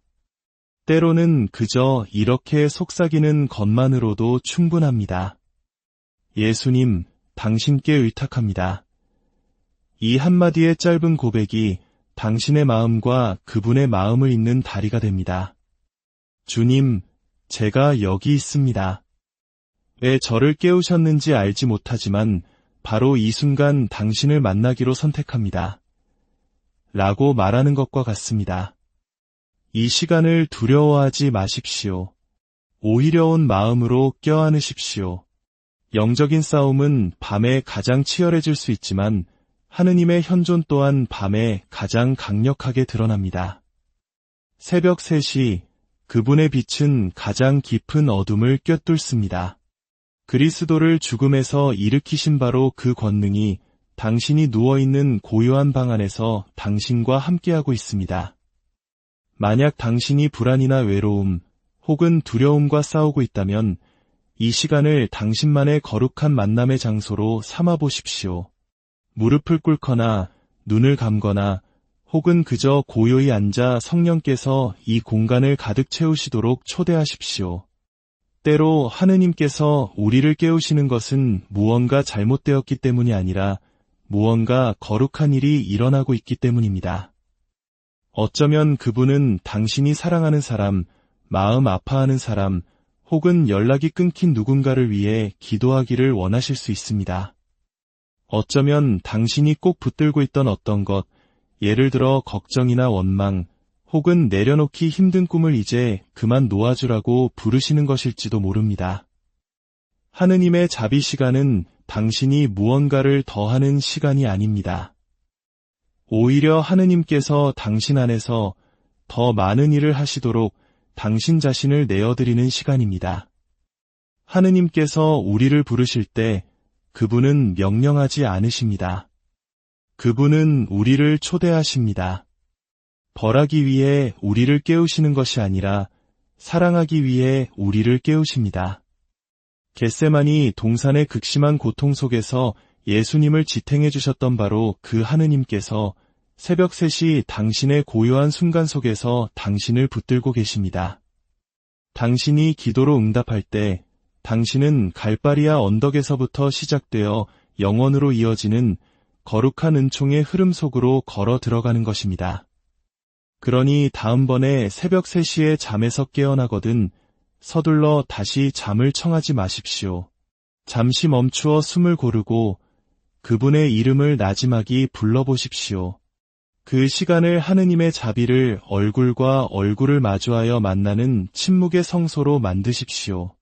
때로는 그저 이렇게 속삭이는 것만으로도 충분합니다. 예수님, 당신께 의탁합니다. 이 한마디의 짧은 고백이 당신의 마음과 그분의 마음을 잇는 다리가 됩니다. 주님, 제가 여기 있습니다. 왜 저를 깨우셨는지 알지 못하지만 바로 이 순간 당신을 만나기로 선택합니다. 라고 말하는 것과 같습니다. 이 시간을 두려워하지 마십시오. 오히려 온 마음으로 껴안으십시오. 영적인 싸움은 밤에 가장 치열해질 수 있지만 하느님의 현존 또한 밤에 가장 강력하게 드러납니다. 새벽 3시, 그분의 빛은 가장 깊은 어둠을 꿰뚫습니다. 그리스도를 죽음에서 일으키신 바로 그 권능이 당신이 누워있는 고요한 방 안에서 당신과 함께하고 있습니다. 만약 당신이 불안이나 외로움, 혹은 두려움과 싸우고 있다면 이 시간을 당신만의 거룩한 만남의 장소로 삼아 보십시오. 무릎을 꿇거나 눈을 감거나 혹은 그저 고요히 앉아 성령께서 이 공간을 가득 채우시도록 초대하십시오. 때로 하느님께서 우리를 깨우시는 것은 무언가 잘못되었기 때문이 아니라 무언가 거룩한 일이 일어나고 있기 때문입니다. 어쩌면 그분은 당신이 사랑하는 사람, 마음 아파하는 사람, 혹은 연락이 끊긴 누군가를 위해 기도하기를 원하실 수 있습니다. 어쩌면 당신이 꼭 붙들고 있던 어떤 것, 예를 들어 걱정이나 원망, 혹은 내려놓기 힘든 꿈을 이제 그만 놓아주라고 부르시는 것일지도 모릅니다. 하느님의 자비 시간은 당신이 무언가를 더하는 시간이 아닙니다. 오히려 하느님께서 당신 안에서 더 많은 일을 하시도록 당신 자신을 내어드리는 시간입니다. 하느님께서 우리를 부르실 때 그분은 명령하지 않으십니다. 그분은 우리를 초대하십니다. 벌하기 위해 우리를 깨우시는 것이 아니라 사랑하기 위해 우리를 깨우십니다. 겟세마니 동산의 극심한 고통 속에서 예수님을 지탱해 주셨던 바로 그 하느님께서 새벽 3시 당신의 고요한 순간 속에서 당신을 붙들고 계십니다. 당신이 기도로 응답할 때 당신은 갈바리아 언덕에서부터 시작되어 영원으로 이어지는 거룩한 은총의 흐름 속으로 걸어 들어가는 것입니다. 그러니 다음번에 새벽 3시에 잠에서 깨어나거든 서둘러 다시 잠을 청하지 마십시오. 잠시 멈추어 숨을 고르고 그분의 이름을 나지막이 불러보십시오. 그 시간을 하느님의 자비를 얼굴과 얼굴을 마주하여 만나는 침묵의 성소로 만드십시오.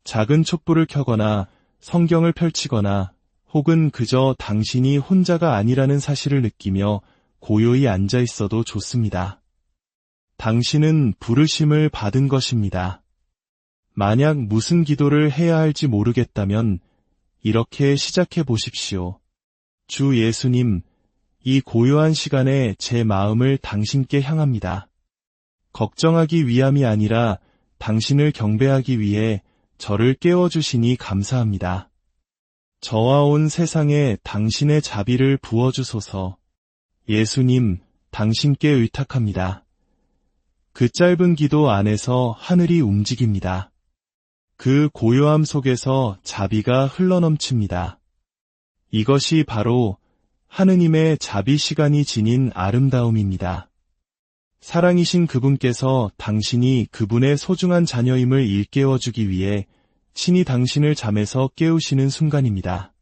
작은 촛불을 켜거나 성경을 펼치거나 혹은 그저 당신이 혼자가 아니라는 사실을 느끼며 고요히 앉아 있어도 좋습니다. 당신은 부르심을 받은 것입니다. 만약 무슨 기도를 해야 할지 모르겠다면 이렇게 시작해 보십시오. 주 예수님, 이 고요한 시간에 제 마음을 당신께 향합니다. 걱정하기 위함이 아니라 당신을 경배하기 위해 저를 깨워주시니 감사합니다. 저와 온 세상에 당신의 자비를 부어주소서. 예수님, 당신께 의탁합니다. 그 짧은 기도 안에서 하늘이 움직입니다. 그 고요함 속에서 자비가 흘러넘칩니다. 이것이 바로 하느님의 자비 시간이 지닌 아름다움입니다. 사랑이신 그분께서 당신이 그분의 소중한 자녀임을 일깨워주기 위해 신이 당신을 잠에서 깨우시는 순간입니다.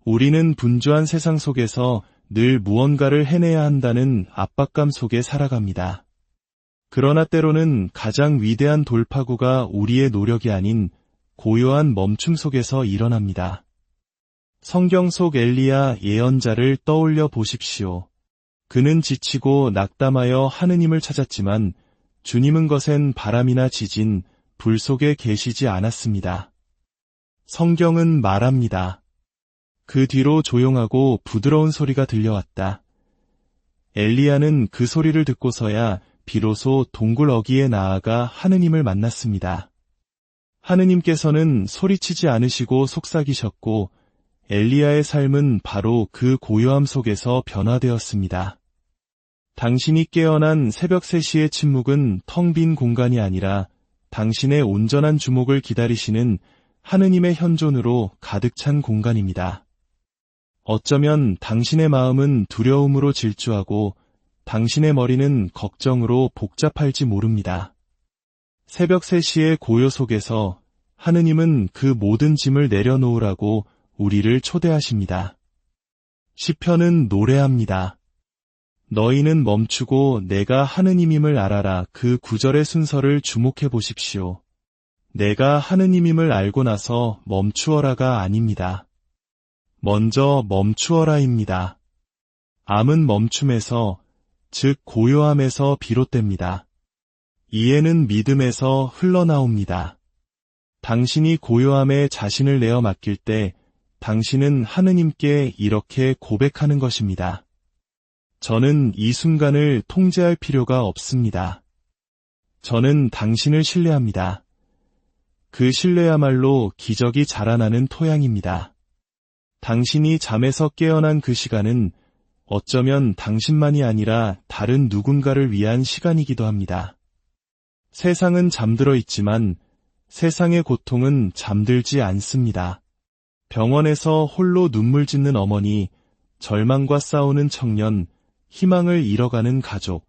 우리는 분주한 세상 속에서 늘 무언가를 해내야 한다는 압박감 속에 살아갑니다. 그러나 때로는 가장 위대한 돌파구가 우리의 노력이 아닌 고요한 멈춤 속에서 일어납니다. 성경 속 엘리야 예언자를 떠올려 보십시오. 그는 지치고 낙담하여 하느님을 찾았지만 주님은 거센 바람이나 지진, 불 속에 계시지 않았습니다. 성경은 말합니다. 그 뒤로 조용하고 부드러운 소리가 들려왔다. 엘리야는 그 소리를 듣고서야 비로소 동굴 어귀에 나아가 하느님을 만났습니다. 하느님께서는 소리치지 않으시고 속삭이셨고 엘리야의 삶은 바로 그 고요함 속에서 변화되었습니다. 당신이 깨어난 새벽 3시의 침묵은 텅 빈 공간이 아니라 당신의 온전한 주목을 기다리시는 하느님의 현존으로 가득 찬 공간입니다. 어쩌면 당신의 마음은 두려움으로 질주하고 당신의 머리는 걱정으로 복잡할지 모릅니다. 새벽 3시의 고요 속에서 하느님은 그 모든 짐을 내려놓으라고 우리를 초대하십니다. 시편은 노래합니다. 너희는 멈추고 내가 하느님임을 알아라. 그 구절의 순서를 주목해 보십시오. 내가 하느님임을 알고 나서 멈추어라가 아닙니다. 먼저 멈추어라입니다. 암은 멈춤에서, 즉 고요함에서 비롯됩니다. 이해는 믿음에서 흘러나옵니다. 당신이 고요함에 자신을 내어 맡길 때 당신은 하느님께 이렇게 고백하는 것입니다. 저는 이 순간을 통제할 필요가 없습니다. 저는 당신을 신뢰합니다. 그 신뢰야말로 기적이 자라나는 토양입니다. 당신이 잠에서 깨어난 그 시간은 어쩌면 당신만이 아니라 다른 누군가를 위한 시간이기도 합니다. 세상은 잠들어 있지만 세상의 고통은 잠들지 않습니다. 병원에서 홀로 눈물 짓는 어머니, 절망과 싸우는 청년, 희망을 잃어가는 가족.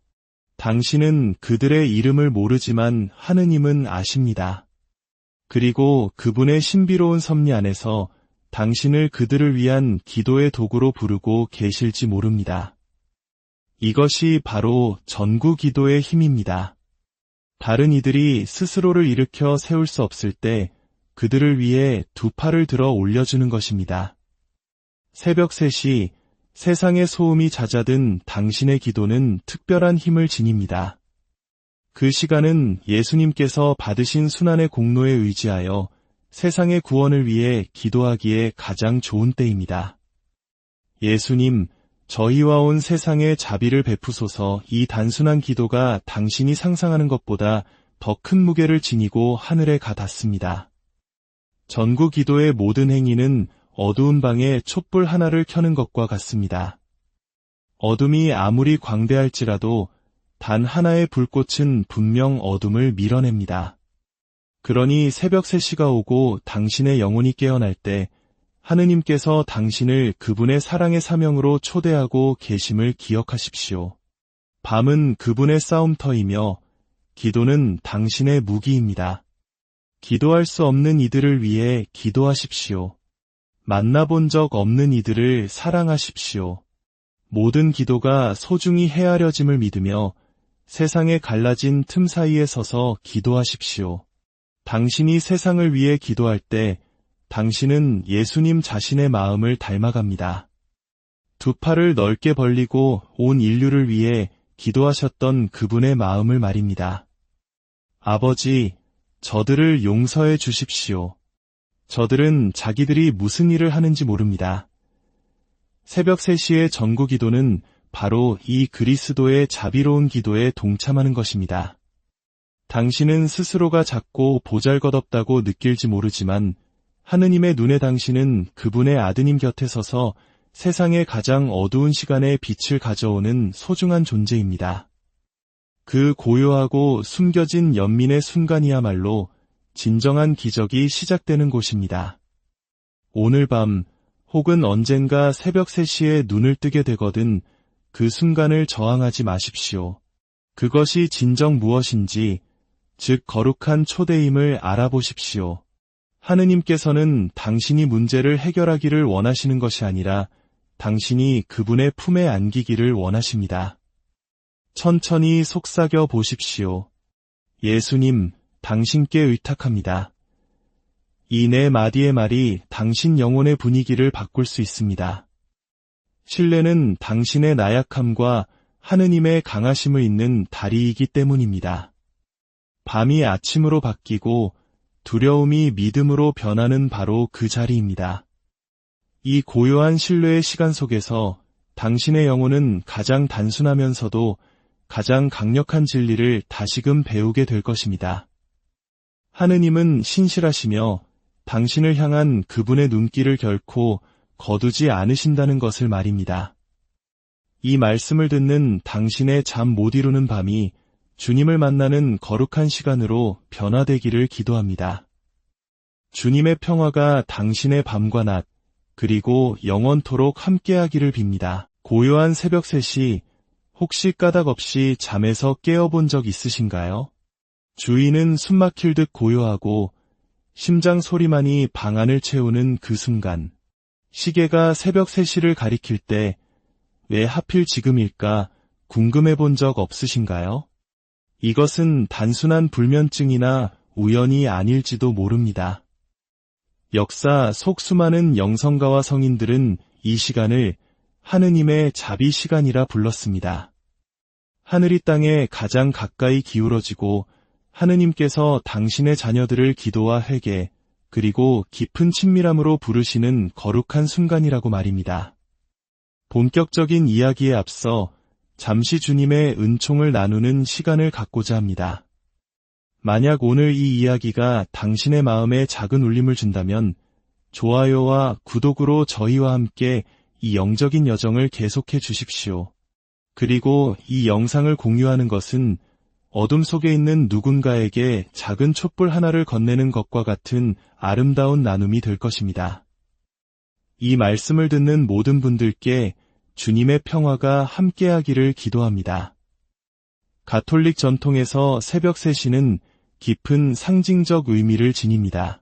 당신은 그들의 이름을 모르지만 하느님은 아십니다. 그리고 그분의 신비로운 섭리 안에서 당신을 그들을 위한 기도의 도구로 부르고 계실지 모릅니다. 이것이 바로 전구 기도의 힘입니다. 다른 이들이 스스로를 일으켜 세울 수 없을 때 그들을 위해 두 팔을 들어 올려주는 것입니다. 새벽 3시 세상의 소음이 잦아든 당신의 기도는 특별한 힘을 지닙니다. 그 시간은 예수님께서 받으신 순환의 공로에 의지하여 세상의 구원을 위해 기도하기에 가장 좋은 때입니다. 예수님, 저희와 온 세상에 자비를 베푸소서. 이 단순한 기도가 당신이 상상하는 것보다 더 큰 무게를 지니고 하늘에 가 닿습니다. 전구 기도의 모든 행위는 어두운 방에 촛불 하나를 켜는 것과 같습니다. 어둠이 아무리 광대할지라도 단 하나의 불꽃은 분명 어둠을 밀어냅니다. 그러니 새벽 3시가 오고 당신의 영혼이 깨어날 때 하느님께서 당신을 그분의 사랑의 사명으로 초대하고 계심을 기억하십시오. 밤은 그분의 싸움터이며 기도는 당신의 무기입니다. 기도할 수 없는 이들을 위해 기도하십시오. 만나본 적 없는 이들을 사랑하십시오. 모든 기도가 소중히 헤아려짐을 믿으며 세상에 갈라진 틈 사이에 서서 기도하십시오. 당신이 세상을 위해 기도할 때 당신은 예수님 자신의 마음을 닮아갑니다. 두 팔을 넓게 벌리고 온 인류를 위해 기도하셨던 그분의 마음을 말입니다. 아버지, 저들을 용서해 주십시오. 저들은 자기들이 무슨 일을 하는지 모릅니다. 새벽 3시의 전구 기도는 바로 이 그리스도의 자비로운 기도에 동참하는 것입니다. 당신은 스스로가 작고 보잘것없다고 느낄지 모르지만 하느님의 눈에 당신은 그분의 아드님 곁에 서서 세상의 가장 어두운 시간에 빛을 가져오는 소중한 존재입니다. 그 고요하고 숨겨진 연민의 순간이야말로 진정한 기적이 시작되는 곳입니다. 오늘 밤 혹은 언젠가 새벽 3시에 눈을 뜨게 되거든 그 순간을 저항하지 마십시오. 그것이 진정 무엇인지, 즉 거룩한 초대임을 알아보십시오. 하느님께서는 당신이 문제를 해결하기를 원하시는 것이 아니라 당신이 그분의 품에 안기기를 원하십니다. 천천히 속삭여 보십시오. 예수님, 당신께 의탁합니다. 이 네 마디의 말이 당신 영혼의 분위기를 바꿀 수 있습니다. 신뢰는 당신의 나약함과 하느님의 강하심을 잇는 다리이기 때문입니다. 밤이 아침으로 바뀌고 두려움이 믿음으로 변하는 바로 그 자리입니다. 이 고요한 신뢰의 시간 속에서 당신의 영혼은 가장 단순하면서도 가장 강력한 진리를 다시금 배우게 될 것입니다. 하느님은 신실하시며 당신을 향한 그분의 눈길을 결코 거두지 않으신다는 것을 말입니다. 이 말씀을 듣는 당신의 잠 못 이루는 밤이 주님을 만나는 거룩한 시간으로 변화되기를 기도합니다. 주님의 평화가 당신의 밤과 낮, 그리고 영원토록 함께하기를 빕니다. 고요한 새벽 3시, 혹시 까닭 없이 잠에서 깨어본 적 있으신가요? 주위는 숨막힐 듯 고요하고 심장 소리만이 방 안을 채우는 그 순간, 시계가 새벽 3시를 가리킬 때 왜 하필 지금일까 궁금해 본 적 없으신가요? 이것은 단순한 불면증이나 우연이 아닐지도 모릅니다. 역사 속 수많은 영성가와 성인들은 이 시간을 하느님의 자비 시간이라 불렀습니다. 하늘이 땅에 가장 가까이 기울어지고 하느님께서 당신의 자녀들을 기도와 회개, 그리고 깊은 친밀함으로 부르시는 거룩한 순간이라고 말입니다. 본격적인 이야기에 앞서 잠시 주님의 은총을 나누는 시간을 갖고자 합니다. 만약 오늘 이 이야기가 당신의 마음에 작은 울림을 준다면 좋아요와 구독으로 저희와 함께 이 영적인 여정을 계속해 주십시오. 그리고 이 영상을 공유하는 것은 어둠 속에 있는 누군가에게 작은 촛불 하나를 건네는 것과 같은 아름다운 나눔이 될 것입니다. 이 말씀을 듣는 모든 분들께 주님의 평화가 함께하기를 기도합니다. 가톨릭 전통에서 새벽 3시는 깊은 상징적 의미를 지닙니다.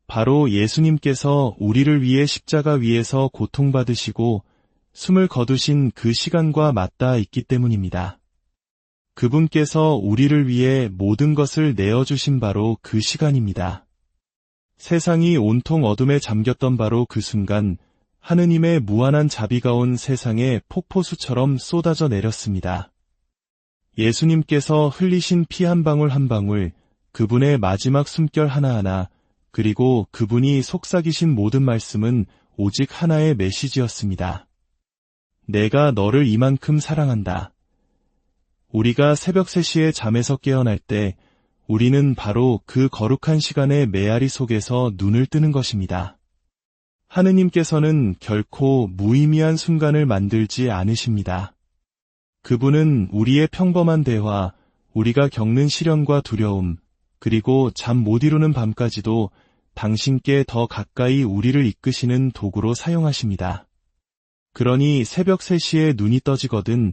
바로 예수님께서 우리를 위해 십자가 위에서 고통받으시고 숨을 거두신 그 시간과 맞닿아 있기 때문입니다. 그분께서 우리를 위해 모든 것을 내어주신 바로 그 시간입니다. 세상이 온통 어둠에 잠겼던 바로 그 순간 하느님의 무한한 자비가 온 세상에 폭포수처럼 쏟아져 내렸습니다. 예수님께서 흘리신 피 한 방울 한 방울, 그분의 마지막 숨결 하나하나, 그리고 그분이 속삭이신 모든 말씀은 오직 하나의 메시지였습니다. 내가 너를 이만큼 사랑한다. 우리가 새벽 3시에 잠에서 깨어날 때 우리는 바로 그 거룩한 시간의 메아리 속에서 눈을 뜨는 것입니다. 하느님께서는 결코 무의미한 순간을 만들지 않으십니다. 그분은 우리의 평범한 대화, 우리가 겪는 시련과 두려움, 그리고 잠 못 이루는 밤까지도 당신께 더 가까이 우리를 이끄시는 도구로 사용하십니다. 그러니 새벽 3시에 눈이 떠지거든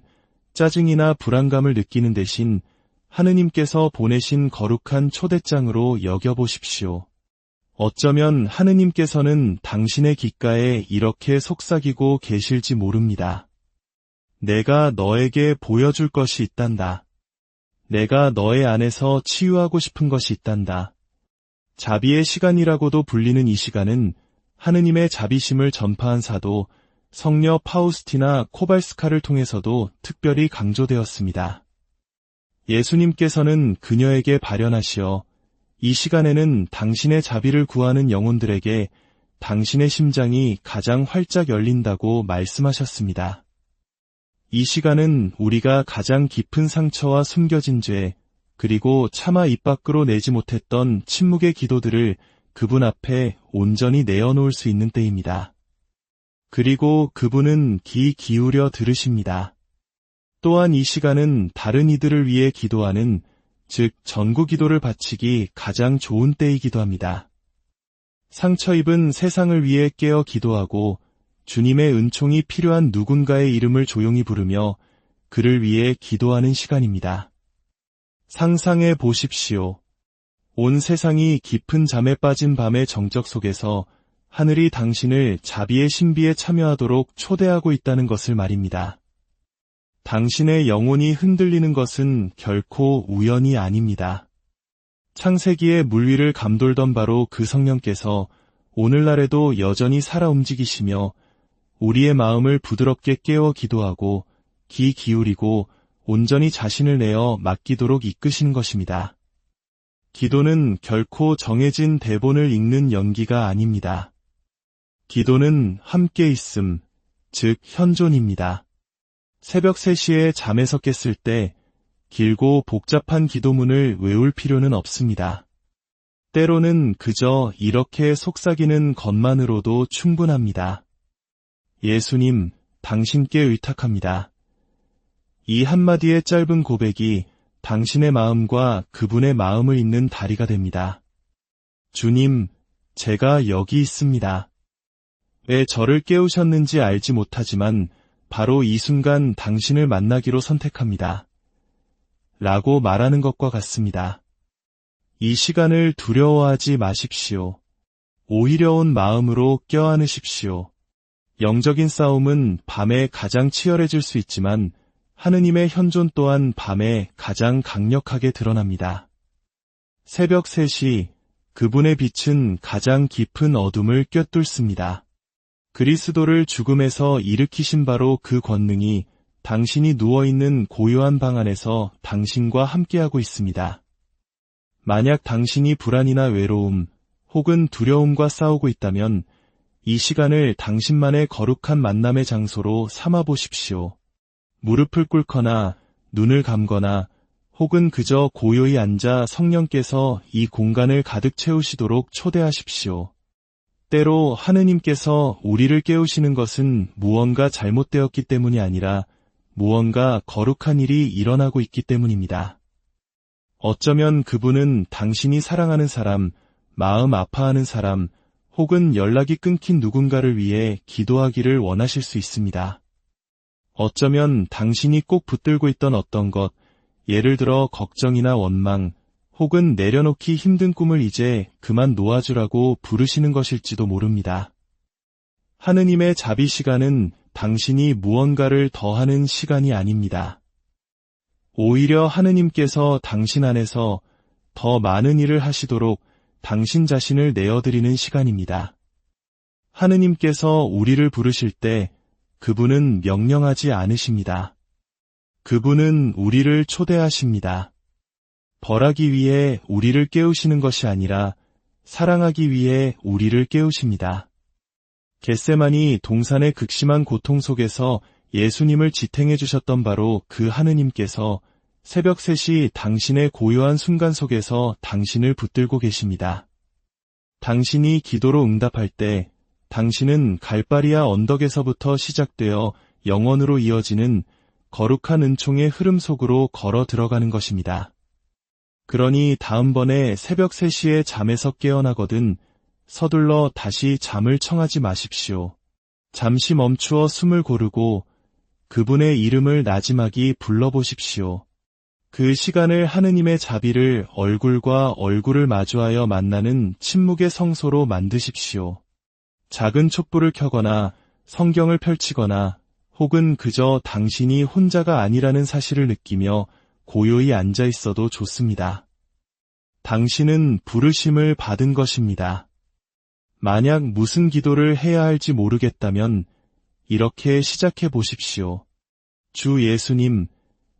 짜증이나 불안감을 느끼는 대신 하느님께서 보내신 거룩한 초대장으로 여겨보십시오. 어쩌면 하느님께서는 당신의 귓가에 이렇게 속삭이고 계실지 모릅니다. 내가 너에게 보여줄 것이 있단다. 내가 너의 안에서 치유하고 싶은 것이 있단다. 자비의 시간이라고도 불리는 이 시간은 하느님의 자비심을 전파한 사도 성녀 파우스티나 코발스카를 통해서도 특별히 강조되었습니다. 예수님께서는 그녀에게 발현하시어 이 시간에는 당신의 자비를 구하는 영혼들에게 당신의 심장이 가장 활짝 열린다고 말씀하셨습니다. 이 시간은 우리가 가장 깊은 상처와 숨겨진 죄, 그리고 차마 입 밖으로 내지 못했던 침묵의 기도들을 그분 앞에 온전히 내어놓을 수 있는 때입니다. 그리고 그분은 귀 기울여 들으십니다. 또한 이 시간은 다른 이들을 위해 기도하는, 즉 전구 기도를 바치기 가장 좋은 때이기도 합니다. 상처 입은 세상을 위해 깨어 기도하고 주님의 은총이 필요한 누군가의 이름을 조용히 부르며 그를 위해 기도하는 시간입니다. 상상해 보십시오. 온 세상이 깊은 잠에 빠진 밤의 정적 속에서 하늘이 당신을 자비의 신비에 참여하도록 초대하고 있다는 것을 말입니다. 당신의 영혼이 흔들리는 것은 결코 우연이 아닙니다. 창세기의 물 위를 감돌던 바로 그 성령께서 오늘날에도 여전히 살아 움직이시며 우리의 마음을 부드럽게 깨워 기도하고 귀 기울이고 온전히 자신을 내어 맡기도록 이끄시는 것입니다. 기도는 결코 정해진 대본을 읽는 연기가 아닙니다. 기도는 함께 있음, 즉 현존입니다. 새벽 3시에 잠에서 깼을 때 길고 복잡한 기도문을 외울 필요는 없습니다. 때로는 그저 이렇게 속삭이는 것만으로도 충분합니다. 예수님, 당신께 의탁합니다. 이 한마디의 짧은 고백이 당신의 마음과 그분의 마음을 잇는 다리가 됩니다. 주님, 제가 여기 있습니다. 왜 저를 깨우셨는지 알지 못하지만 바로 이 순간 당신을 만나기로 선택합니다. 라고 말하는 것과 같습니다. 이 시간을 두려워하지 마십시오. 오히려 온 마음으로 껴안으십시오. 영적인 싸움은 밤에 가장 치열해질 수 있지만 하느님의 현존 또한 밤에 가장 강력하게 드러납니다. 새벽 3시, 그분의 빛은 가장 깊은 어둠을 꿰뚫습니다. 그리스도를 죽음에서 일으키신 바로 그 권능이 당신이 누워있는 고요한 방 안에서 당신과 함께하고 있습니다. 만약 당신이 불안이나 외로움 혹은 두려움과 싸우고 있다면 이 시간을 당신만의 거룩한 만남의 장소로 삼아 보십시오. 무릎을 꿇거나 눈을 감거나 혹은 그저 고요히 앉아 성령께서 이 공간을 가득 채우시도록 초대하십시오. 때로 하느님께서 우리를 깨우시는 것은 무언가 잘못되었기 때문이 아니라 무언가 거룩한 일이 일어나고 있기 때문입니다. 어쩌면 그분은 당신이 사랑하는 사람, 마음 아파하는 사람, 혹은 연락이 끊긴 누군가를 위해 기도하기를 원하실 수 있습니다. 어쩌면 당신이 꼭 붙들고 있던 어떤 것, 예를 들어 걱정이나 원망, 혹은 내려놓기 힘든 꿈을 이제 그만 놓아주라고 부르시는 것일지도 모릅니다. 하느님의 자비 시간은 당신이 무언가를 더하는 시간이 아닙니다. 오히려 하느님께서 당신 안에서 더 많은 일을 하시도록 당신 자신을 내어드리는 시간입니다. 하느님께서 우리를 부르실 때 그분은 명령하지 않으십니다. 그분은 우리를 초대하십니다. 벌하기 위해 우리를 깨우시는 것이 아니라 사랑하기 위해 우리를 깨우십니다. 겟세마니 동산의 극심한 고통 속에서 예수님을 지탱해 주셨던 바로 그 하느님께서 새벽 3시 당신의 고요한 순간 속에서 당신을 붙들고 계십니다. 당신이 기도로 응답할 때 당신은 갈바리아 언덕에서부터 시작되어 영원으로 이어지는 거룩한 은총의 흐름 속으로 걸어 들어가는 것입니다. 그러니 다음번에 새벽 3시에 잠에서 깨어나거든 서둘러 다시 잠을 청하지 마십시오. 잠시 멈추어 숨을 고르고 그분의 이름을 나지막이 불러보십시오. 그 시간을 하느님의 자비를 얼굴과 얼굴을 마주하여 만나는 침묵의 성소로 만드십시오. 작은 촛불을 켜거나 성경을 펼치거나 혹은 그저 당신이 혼자가 아니라는 사실을 느끼며 고요히 앉아 있어도 좋습니다. 당신은 부르심을 받은 것입니다. 만약 무슨 기도를 해야 할지 모르겠다면 이렇게 시작해 보십시오. 주 예수님,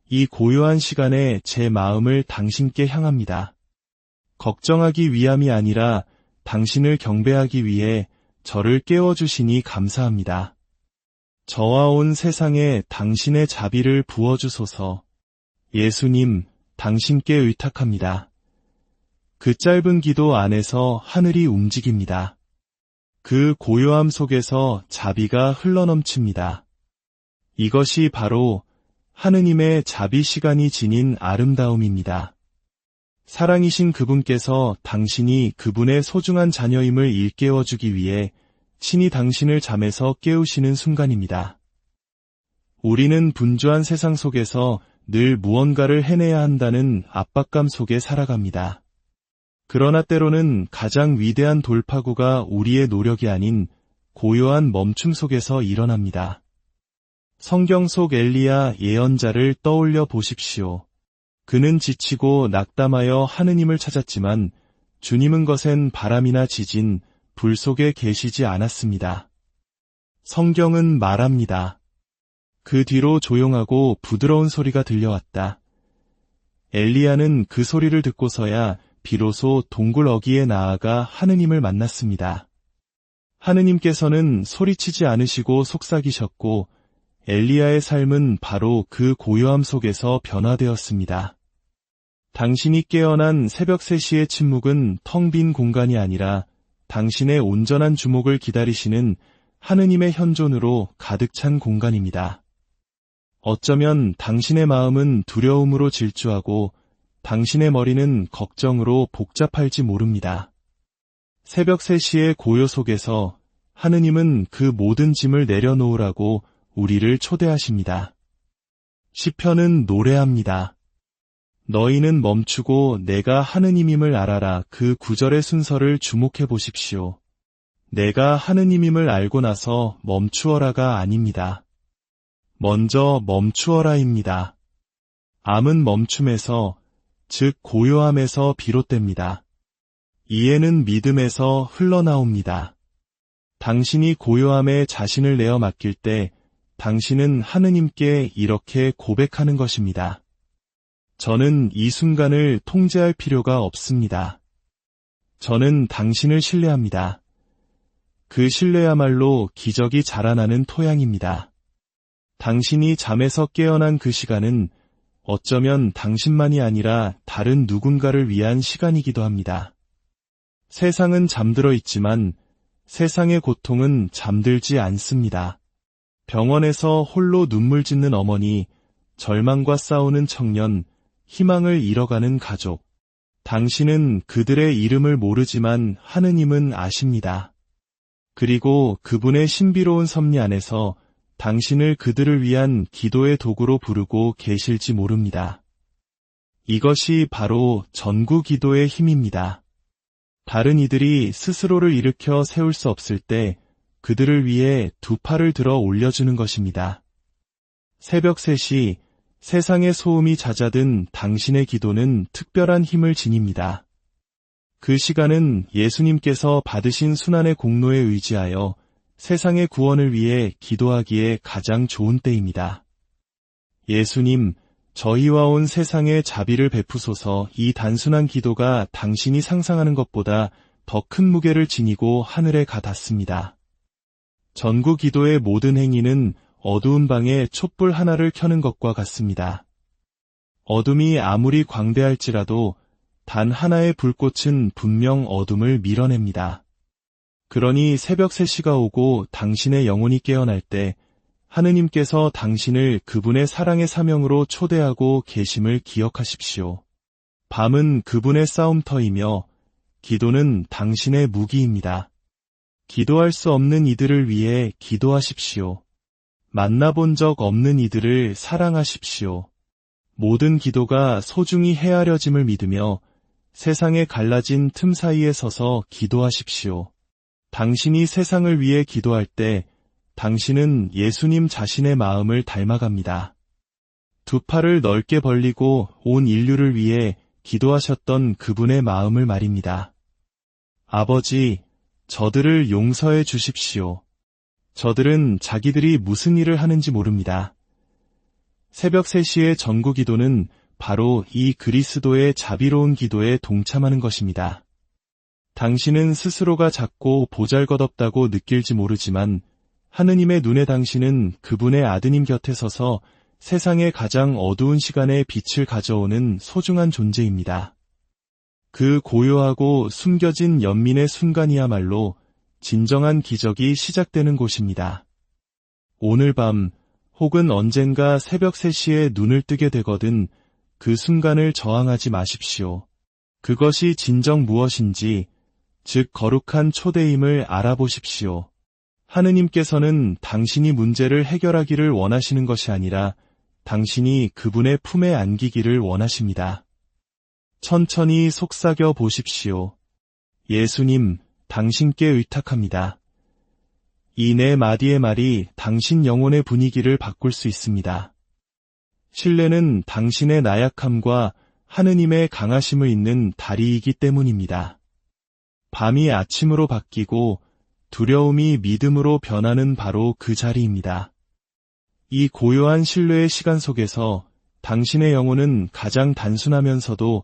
이 고요한 시간에 제 마음을 당신께 향합니다. 걱정하기 위함이 아니라 당신을 경배하기 위해 저를 깨워주시니 감사합니다. 저와 온 세상에 당신의 자비를 부어주소서. 예수님, 당신께 의탁합니다. 그 짧은 기도 안에서 하늘이 움직입니다. 그 고요함 속에서 자비가 흘러넘칩니다. 이것이 바로 하느님의 자비 시간이 지닌 아름다움입니다. 사랑이신 그분께서 당신이 그분의 소중한 자녀임을 일깨워주기 위해 친히 당신을 잠에서 깨우시는 순간입니다. 우리는 분주한 세상 속에서 늘 무언가를 해내야 한다는 압박감 속에 살아갑니다. 그러나 때로는 가장 위대한 돌파구가 우리의 노력이 아닌 고요한 멈춤 속에서 일어납니다. 성경 속 엘리야 예언자를 떠올려 보십시오. 그는 지치고 낙담하여 하느님을 찾았지만 주님은 거센 바람이나 지진, 불 속에 계시지 않았습니다. 성경은 말합니다. 그 뒤로 조용하고 부드러운 소리가 들려왔다. 엘리야는 그 소리를 듣고서야 비로소 동굴 어귀에 나아가 하느님을 만났습니다. 하느님께서는 소리치지 않으시고 속삭이셨고 엘리야의 삶은 바로 그 고요함 속에서 변화되었습니다. 당신이 깨어난 새벽 3시의 침묵은 텅 빈 공간이 아니라 당신의 온전한 주목을 기다리시는 하느님의 현존으로 가득 찬 공간입니다. 어쩌면 당신의 마음은 두려움으로 질주하고 당신의 머리는 걱정으로 복잡할지 모릅니다. 새벽 3시의 고요 속에서 하느님은 그 모든 짐을 내려놓으라고 우리를 초대하십니다. 시편은 노래합니다. 너희는 멈추고 내가 하느님임을 알아라. 그 구절의 순서를 주목해 보십시오. 내가 하느님임을 알고 나서 멈추어라가 아닙니다. 먼저 멈추어라입니다. 암은 멈춤에서, 즉 고요함에서 비롯됩니다. 이해는 믿음에서 흘러나옵니다. 당신이 고요함에 자신을 내어 맡길 때 당신은 하느님께 이렇게 고백하는 것입니다. 저는 이 순간을 통제할 필요가 없습니다. 저는 당신을 신뢰합니다. 그 신뢰야말로 기적이 자라나는 토양입니다. 당신이 잠에서 깨어난 그 시간은 어쩌면 당신만이 아니라 다른 누군가를 위한 시간이기도 합니다. 세상은 잠들어 있지만 세상의 고통은 잠들지 않습니다. 병원에서 홀로 눈물 짓는 어머니, 절망과 싸우는 청년, 희망을 잃어가는 가족. 당신은 그들의 이름을 모르지만 하느님은 아십니다. 그리고 그분의 신비로운 섭리 안에서 당신을 그들을 위한 기도의 도구로 부르고 계실지 모릅니다. 이것이 바로 전구 기도의 힘입니다. 다른 이들이 스스로를 일으켜 세울 수 없을 때 그들을 위해 두 팔을 들어 올려주는 것입니다. 새벽 3시 세상의 소음이 잦아든 당신의 기도는 특별한 힘을 지닙니다. 그 시간은 예수님께서 받으신 순환의 공로에 의지하여 세상의 구원을 위해 기도하기에 가장 좋은 때입니다. 예수님, 저희와 온 세상에 자비를 베푸소서. 이 단순한 기도가 당신이 상상하는 것보다 더 큰 무게를 지니고 하늘에 가 닿습니다. 전구 기도의 모든 행위는 어두운 방에 촛불 하나를 켜는 것과 같습니다. 어둠이 아무리 광대할지라도 단 하나의 불꽃은 분명 어둠을 밀어냅니다. 그러니 새벽 3시가 오고 당신의 영혼이 깨어날 때 하느님께서 당신을 그분의 사랑의 사명으로 초대하고 계심을 기억하십시오. 밤은 그분의 싸움터이며 기도는 당신의 무기입니다. 기도할 수 없는 이들을 위해 기도하십시오. 만나본 적 없는 이들을 사랑하십시오. 모든 기도가 소중히 헤아려짐을 믿으며 세상에 갈라진 틈 사이에 서서 기도하십시오. 당신이 세상을 위해 기도할 때 당신은 예수님 자신의 마음을 닮아갑니다. 두 팔을 넓게 벌리고 온 인류를 위해 기도하셨던 그분의 마음을 말입니다. 아버지, 저들을 용서해 주십시오. 저들은 자기들이 무슨 일을 하는지 모릅니다. 새벽 3시의 전구 기도는 바로 이 그리스도의 자비로운 기도에 동참하는 것입니다. 당신은 스스로가 작고 보잘것없다고 느낄지 모르지만 하느님의 눈에 당신은 그분의 아드님 곁에 서서 세상의 가장 어두운 시간에 빛을 가져오는 소중한 존재입니다. 그 고요하고 숨겨진 연민의 순간이야말로 진정한 기적이 시작되는 곳입니다. 오늘 밤 혹은 언젠가 새벽 3시에 눈을 뜨게 되거든 그 순간을 저항하지 마십시오. 그것이 진정 무엇인지, 즉 거룩한 초대임을 알아보십시오. 하느님께서는 당신이 문제를 해결하기를 원하시는 것이 아니라 당신이 그분의 품에 안기기를 원하십니다. 천천히 속삭여 보십시오. 예수님, 당신께 의탁합니다. 이 네 마디의 말이 당신 영혼의 분위기를 바꿀 수 있습니다. 신뢰는 당신의 나약함과 하느님의 강하심을 잇는 다리이기 때문입니다. 밤이 아침으로 바뀌고 두려움이 믿음으로 변하는 바로 그 자리입니다. 이 고요한 신뢰의 시간 속에서 당신의 영혼은 가장 단순하면서도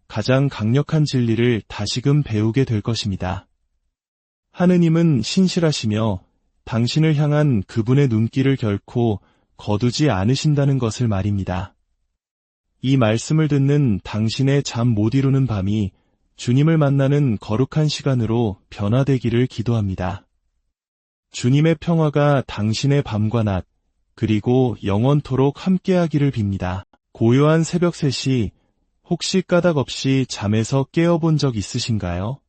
가장 강력한 진리를 다시금 배우게 될 것입니다. 하느님은 신실하시며 당신을 향한 그분의 눈길을 결코 거두지 않으신다는 것을 말입니다. 이 말씀을 듣는 당신의 잠 못 이루는 밤이 주님을 만나는 거룩한 시간으로 변화되기를 기도합니다. 주님의 평화가 당신의 밤과 낮, 그리고 영원토록 함께하기를 빕니다. 고요한 새벽 3시, 혹시 까닭 없이 잠에서 깨어본 적 있으신가요?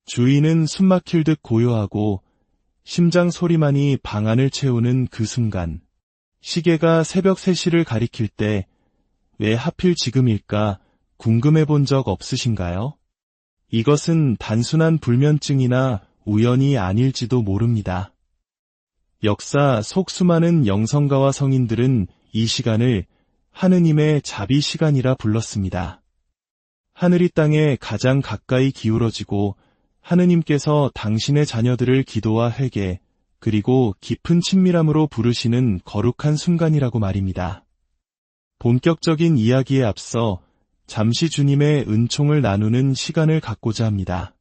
주위는 숨막힐 듯 고요하고 심장 소리만이 방 안을 채우는 그 순간, 시계가 새벽 3시를 가리킬 때 왜 하필 지금일까 궁금해 본 적 없으신가요? 이것은 단순한 불면증이나 우연이 아닐지도 모릅니다. 역사 속 수많은 영성가와 성인들은 이 시간을 하느님의 자비 시간이라 불렀습니다. 하늘이 땅에 가장 가까이 기울어지고 하느님께서 당신의 자녀들을 기도와 회개, 그리고 깊은 친밀함으로 부르시는 거룩한 순간이라고 말입니다. 본격적인 이야기에 앞서 잠시 주님의 은총을 나누는 시간을 갖고자 합니다.